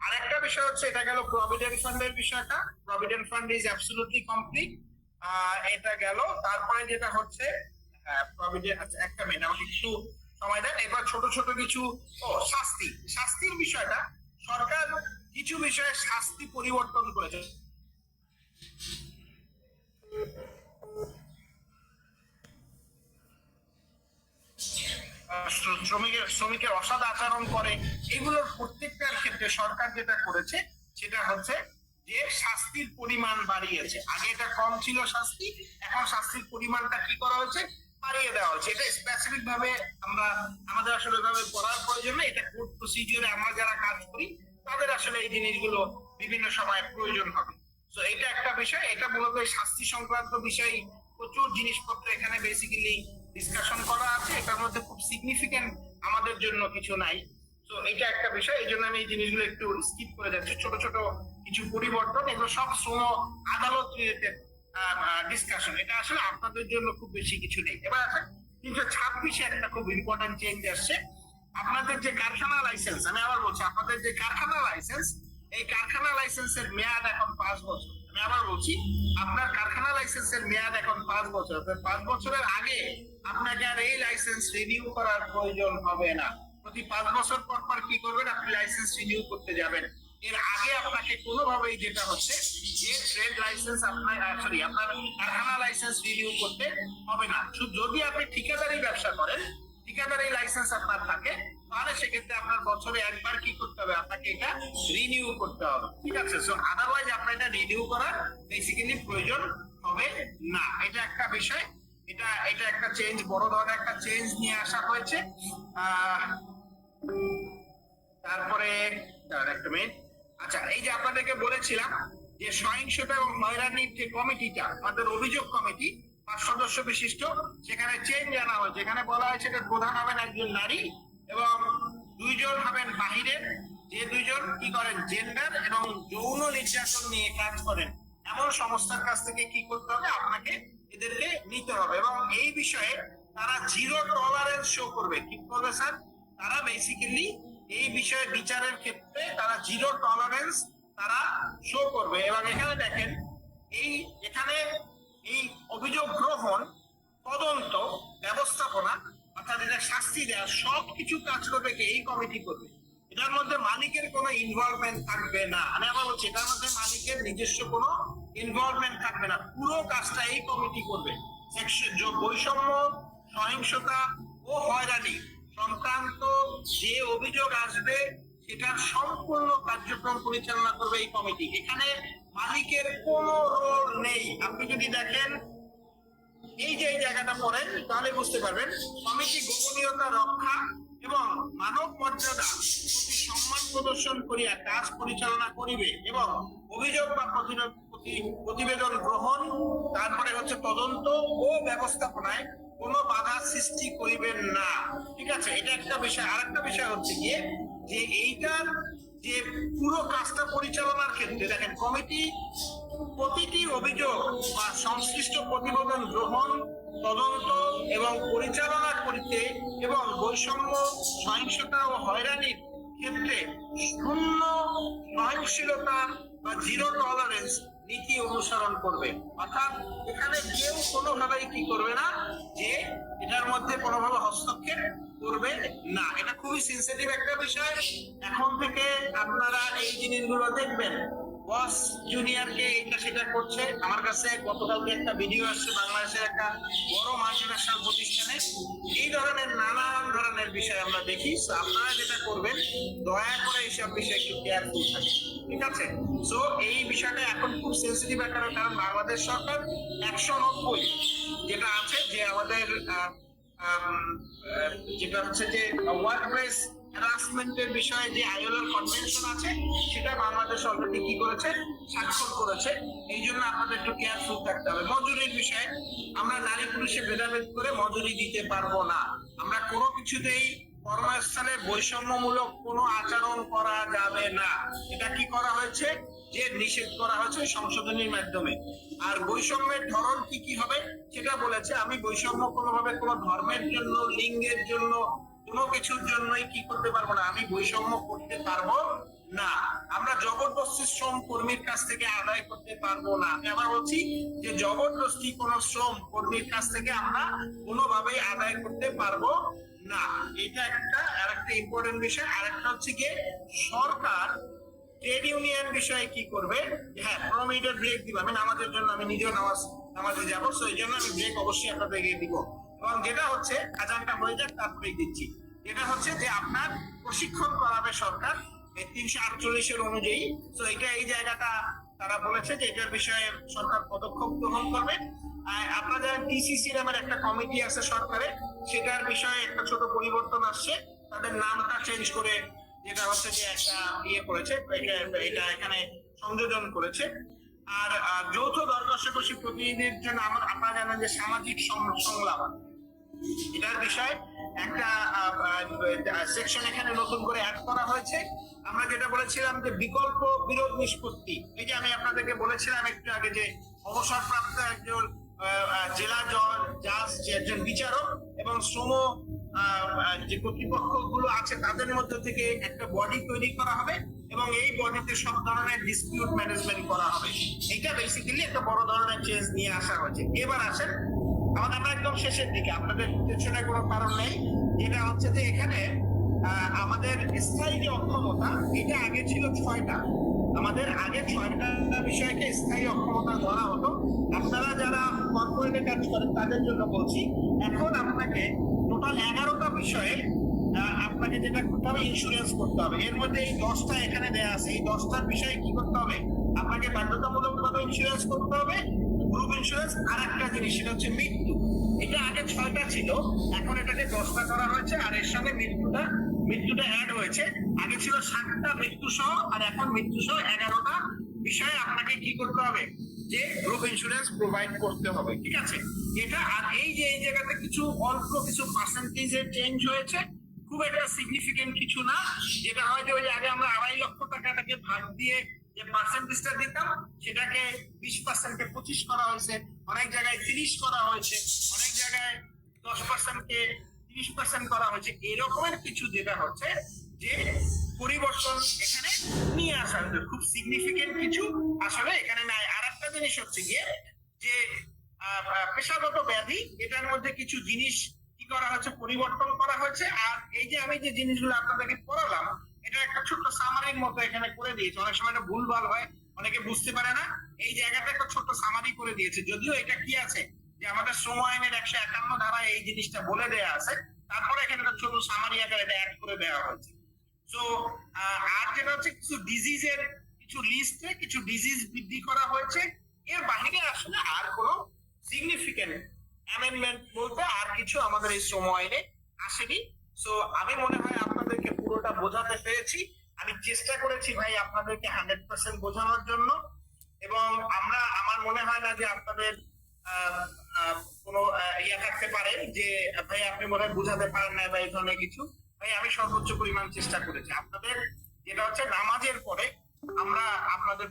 আরেকটা বিষয় হচ্ছে, এটা গেল প্রভিডেন্ট ফান্ডের বিষয়টা। Provident fund is absolutely complete, এটা গেল। তারপরে যেটা হচ্ছে প্রভিডেন্ট, আচ্ছা একটা মিনিট আমাকে একটু সময় দেন। এবার ছোট ছোট কিছু শাস্তির বিষয়টা, সরকার কিছু বিষয়ে শাস্তি পরিবর্তন করেছে। শ্রমিকের অসৎ আচরণ করে, এগুলোর প্রত্যেকটার ক্ষেত্রে সরকার যেটা করেছে সেটা হচ্ছে যে শাস্তির পরিমাণ বাড়িয়েছে। আগে এটা কম ছিল শাস্তি, এখন শাস্তির পরিমাণটা কি করা হয়েছে, বাড়িয়ে দেওয়া হচ্ছে। এটা স্পেসিফিক ভাবে আমাদের আসলে ভাবে পড়ার প্রয়োজন নেই। এটা কোর্ট প্রসিডিওরে আমরা যারা কাজ করি তাদের আসলে এই জিনিসগুলো বিভিন্ন সময় প্রয়োজন হবে। তো এটা একটা বিষয়। এটা মূলত শাস্তি সংক্রান্ত বিষয়, প্রচুর জিনিসপত্র এখানে বেসিক্যালি ডিসকাশন করা আছে। এটার মধ্যে খুব সিগনিফিকেন্ট আমাদের জন্য কিছু নাই। তো এটা একটা বিষয়, এই জন্য আমি এই জিনিসগুলো একটু স্কিপ করে যাচ্ছি। ছোট ছোট কিছু পরিবর্তন, এগুলো সব শ্রম আদালত রিলেটেড ডিসকাশন। এটা আসলে আপনাদের জন্য খুব বেশি কিছু নেই। এবার আছে 326 একটা খুব ইম্পর্টেন্ট চেঞ্জ আসছে। আপনাদের যে কারখানা লাইসেন্স, আমি আবার বলছি, আপনাদের যে কারখানা লাইসেন্স, এই কারখানা লাইসেন্সের মেয়াদ এখন 5 বছর। আমি আবার বলছি, আপনার কারখানা লাইসেন্সের মেয়াদ এখন 5 বছর। 5 বছরের আগে আপনাকে আর এই লাইসেন্স রিনিউ করার প্রয়োজন হবে না। প্রতি 5 বছর পর পর কি করবেন, আপনি লাইসেন্স রিনিউ করতে যাবেন। এর আগে আপনাকে কোনোভাবেই যেটা হচ্ছে যে ট্রেড লাইসেন্স আপনার কারখানা লাইসেন্স রিনিউ করতে হবে না। যদি আপনি ঠিকাদারি ব্যবসা করেন, ঠিকাদারি লাইসেন্স আপনার থাকে, তো তাহলে সেক্ষেত্রে আপনার বছরে একবার কি করতে হবে, আপনাকে এটা রিনিউ করতে হবে। ঠিক আছে, সো আদারওয়াইজ আপনার এটা রিনিউ করার বেসিক্যালি প্রয়োজন হবে না। এটা একটা বিষয়, এটা একটা চেঞ্জ, বড় ধরনের একটা চেঞ্জ নিয়ে আসা হয়েছে। তারপরে একটা মিনিট, আচ্ছা এই যে আপনাদেরকে বলেছিলাম যে সহিংসতা এবং হয়রানির যে কমিটিটা, আমাদের অভিযোগ কমিটি 5 সদস্য বিশিষ্ট, সেখানে চেঞ্জ আনা হয়েছে। এখানে বলা হয়েছে যে প্রধান হবেন একজন নারী এবং 2 জন হবেন বাহিরের, যে 2 জন কি করেন জেন্ডার এবং যৌন নির্যাতন নিয়ে কাজ করেন এমন সংস্থার কাছ থেকে কি করতে হবে, আপনাকে এদেরকে নিতে হবে। এবং এই বিষয়ে তারা 0 টলারেন্স শো করবে। কি করবে স্যার? তারা বেসিক্যালি এই বিষয়ে বিচারের ক্ষেত্রে তারা 0 টলারেন্স তারা শো করবে। এবং এখানে দেখেন এখানে এই অভিযোগ গ্রহণ, তদন্ত, ব্যবস্থাপনা অর্থাৎ এটা শাস্তি দেওয়া সবকিছু কাজ করবে কি এই কমিটি করবে। এটার মধ্যে মালিকের কোনো ইনভলভমেন্ট থাকবে না। আমি আবার বলছি, এটার মধ্যে মালিকের নিজস্ব কোনো ইনভলভমেন্ট থাকবে না, পুরো কাজটা এই কমিটি করবে। বৈষম্য, সহিংসতা ও হয়রানি সংক্রান্ত যে অভিযোগ আসবে সেটার সম্পূর্ণ কার্যক্রম পরিচালনা করবে এই কমিটি। এখানে মালিকের কোনো রোল নেই। আপনি যদি দেখেন এই যে এই জায়গাটা পড়েন তাহলে বুঝতে পারবেন, কমিটি গোপনীয়তা রক্ষা এবং মানব মর্যাদা প্রতি সম্মান প্রদর্শন করিয়া কাজ পরিচালনা করিবে এবং অভিযোগ বা প্রতিবেদন গ্রহণ, তারপরে হচ্ছে তদন্ত ও ব্যবস্থাপনায় কোনো বাধা সৃষ্টি করিবেন না। ঠিক আছে, এটা একটা বিষয়। আর একটা বিষয় হচ্ছে গিয়ে যে এইটার যে পুরো কাজটা পরিচালনার ক্ষেত্রে দেখেন কমিটি প্রতিটি অভিযোগ বা সংশ্লিষ্ট প্রতিবেদন গ্রহণ, তদন্ত এবং পরিচালনা করিতে এবং বৈষম্য, সহিংসতা ও হয়রানির ক্ষেত্রে শূন্য সহনশীলতা বা 0 টলারেন্স নীতি অনুসরণ করবে। অর্থাৎ এখানে কেউ কোনোভাবেই কি করবে না, যে এটার মধ্যে কোনোভাবে হস্তক্ষেপ করবে না। এটা খুবই সেন্সিটিভ একটা বিষয়। এখন থেকে আপনারা এই জিনিসগুলো দেখবেন, বস জুনিয়রকে এটা সেটা করছে। আমার কাছে গতকালকে একটা ভিডিও আসছে বাংলাদেশের একটা বড় মাল্টিন্যাশনাল প্রতিষ্ঠানে, এই ধরনের নানান ধরনের বিষয় আমরা দেখি। আপনারা যেটা করবেন, দয়া করে এইসব বিষয়ে একটু কেয়ারফুল থাকবেন। ঠিক আছে, সো এই বিষয়টা এখন খুব সেন্সিটিভ আকারে, কারণ বাংলাদেশ সরকার 190 যেটা আছে যে আমাদের যেটা হচ্ছে যে ওয়ার্কপ্লেস হ্যারাসমেন্টের বিষয়ে যে আইএলওর কনভেনশন আছে সেটা বাংলাদেশ অলরেডি কি করেছে, স্বাক্ষর করেছে। এই জন্য আপনাদের একটু কেয়ারফুল থাকতে হবে। মজুরির বিষয়ে আমরা নারী পুরুষে ভেদাভেদ করে মজুরি দিতে পারবো না। আমরা কোনো কিছুতেই কর্মস্থলে বৈষম্যমূলক কোনো আচরণ করা যাবে না। এটা কি করা হয়েছে, যে নিষেধ করা হয়েছে সংশোধনীর মাধ্যমে। আর বৈষম্যের ধরন কি কি হবে সেটা বলেছে। আমি বৈষম্য কোনোভাবে কোনো ধর্মের জন্য, লিঙ্গের জন্য, কোনো কিছুর জন্যই কি করতে পারবো না, আমি বৈষম্য করতে পারবো না। আমরা জবরদস্তি শ্রম কর্মীর কাছ থেকে আদায় করতে পারবো না। আমি আবার বলছি যে জবরদস্তি কোন শ্রম কর্মীর কাছ থেকে আমরা কোনোভাবেই আদায় করতে পারবো না। এটা একটা আরেকটা ইম্পর্টেন্ট বিষয়। আরেকটা হচ্ছে গিয়ে সরকার ট্রেড ইউনিয়ন বিষয়ে কি করবে, হ্যাঁ 15 মিনিটের ব্রেক দিব। আমি নামাজের জন্য, আমি নিজেও নামাজে যাবো, তো এই জন্য আমি ব্রেক অবশ্যই আপনাদেরকে দিব। এবং যেটা হচ্ছে আজানটা হয়ে যাক তারপরে দিচ্ছি, এটা হচ্ছে যে আপনার প্রশিক্ষণ করাবে সরকার 348 অনুযায়ী। তো এটা এই জায়গাটা তারা বলেছে যে এটার বিষয়ে সরকার পদক্ষেপ গ্রহণ করবে। আপনাদের টিসিসি নামের একটা কমিটি আছে সরকারে, সেটার বিষয়ে একটা ছোট পরিবর্তন আসছে। তাদের নামটা চেঞ্জ করে যেটা হচ্ছে যে একটা করেছে, এটা এখানে সংযোজন করেছে। আর যৌথ দর কষাকষি প্রতিনিধির জন্য আপনারা জানেন যে সামাজিক সংলাপ, এটার বিষয়ে একটা সেকশন এখানে নতুন করে অ্যাড করা হয়েছে। আমরা যেটা বলেছিলাম যে বিকল্প বিরোধ নিষ্পত্তি, এই যে আমি আপনাদেরকে বলেছিলাম একটু আগে যে অবসরপ্রাপ্ত একজন জেলা জাজ, যে একজন বিচারক এবং শ্রম যে কর্তৃপক্ষ গুলো আছে তাদের মধ্যে থেকে একটা বডি তৈরি করা হবে এবং এই বডিতে সব ধরনের ডিসপিউট ম্যানেজমেন্ট করা হবে। এটা বেসিক্যালি একটা বড় ধরনের চেঞ্জ নিয়ে আসা হয়েছে। এবার আসেন আমরা একদম শেষের দিকে, আপনাদের পেছনে কোনো কারণ নেই। যেটা হচ্ছে যে এখানে আমাদের স্থায়ী যে অক্ষমতা, এটা আগে ছিল 6টা। আমাদের আগে 6টা বিষয়কে স্থায়ী অক্ষমতা ধরা হতো। আপনারা যারা কর্পোরেটে কাজ করেন তাদের জন্য বলছি, এখন আপনাকে টোটাল 11টা বিষয়ে আপনাকে যেটা করতে হবে ইন্স্যুরেন্স করতে হবে। এর মধ্যে এই 10টা এখানে দেয়া আছে, এই 10টার বিষয়ে কি করতে হবে? আপনাকে বাধ্যতামূলক ভাবে ইন্স্যুরেন্স করতে হবে। গ্রুপ ইন্স্যুরেন্স আর একটা জিনিস, সেটা হচ্ছে মৃত্যু। এটা আগে 6টা ছিল, এখন এটাকে 10টা করা হয়েছে, আর এর সঙ্গে মৃত্যুটা অ্যাড হয়েছে। আগে ছিল 7টা মৃত্যু সহ, আর এখন মৃত্যু সহ 11টা বিষয়ে আপনাকে কি করতে হবে, যে গ্রুপ ইন্স্যুরেন্স প্রোভাইড করতে হবে। ঠিক আছে, এটা আর এই যে এই জায়গাতে কিছু অল্প কিছু পার্সেন্টেজের চেঞ্জ হয়েছে, খুব একটা সিগনিফিকেন্ট কিছু না। যেটা হয় যে ওই যে আগে আমরা 2.5 লক্ষ টাকাটাকে ভাগ দিয়ে যে পার্সেন্টেজটা দিতাম, সেটাকে 20%-কে 25 করা হয়েছে, অনেক জায়গায় 30 করা হয়েছে, অনেক জায়গায় 10%-কে 30% করা হয়েছে। এরকমের কিছু যেটা হচ্ছে যে পরিবর্তন এখানে নিয়ে আসা হয়েছে, খুব সিগনিফিকেন্ট কিছু আসলে এখানে নাই। আর একটা জিনিস হচ্ছে গিয়ে যে পেশাগত ব্যাধি, এটার মধ্যে কিছু জিনিস কি করা হয়েছে, পরিবর্তন করা হয়েছে। আর এই যে আমি যে জিনিসগুলো আপনাদেরকে পড়ালাম, এটা একটা ছোট্ট সামারির মতো এখানে করে দিয়েছে। অনেক সময় এটা ভুলভাল হয়, অনেকে বুঝতে পারে না, এই জায়গাটা একটা ছোট্ট সামারি করে দিয়েছে। যদিও এটা কি আছে যে আমাদের শ্রম আইনের 151 ধারায় এই জিনিসটা বলে দেয়া আছে, তারপরে এখানে একটা ছোট সামারি আকারে এটা অ্যাড করে দেওয়া হয়েছে। তো আর যেটা হচ্ছে কিছু ডিজিজের কিছু লিস্টে কিছু ডিজিজ বৃদ্ধি করা হয়েছে। এর বাইরে আসলে আর কোনো সিগনিফিকেন্ট অ্যামেন্ডমেন্ট বলতে আর কিছু আমাদের এই শ্রম আইনে আসেনি। সো আমি মনে হয় আপনাদেরকে পুরোটা বোঝাতে পেরেছি। আমি চেষ্টা করেছি ভাই আপনাদেরকে 100% বোঝানোর জন্য, এবং আমার মনে হয় না যে আপনাদের কোনো ইয়ে থাকতে পারে যে ভাই আপনি মনে হয় বোঝাতে পারেন না বা এই ধরনের কিছু। ভাই আমি সর্বোচ্চ পরিমাণ চেষ্টা করেছি। আপনাদের যেটা হচ্ছে নামাজের পরে আমরা আপনাদের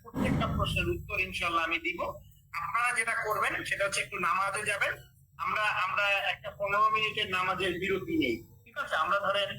প্রত্যেকটা প্রশ্নের উত্তর ইনশাল্লাহ আমি দিব। আপনারা যেটা করবেন সেটা হচ্ছে একটু নামাজে যাবেন, আমরা একটা 15 মিনিটের নামাজের বিরতি নেই। ঠিক আছে, আমরা ধরেন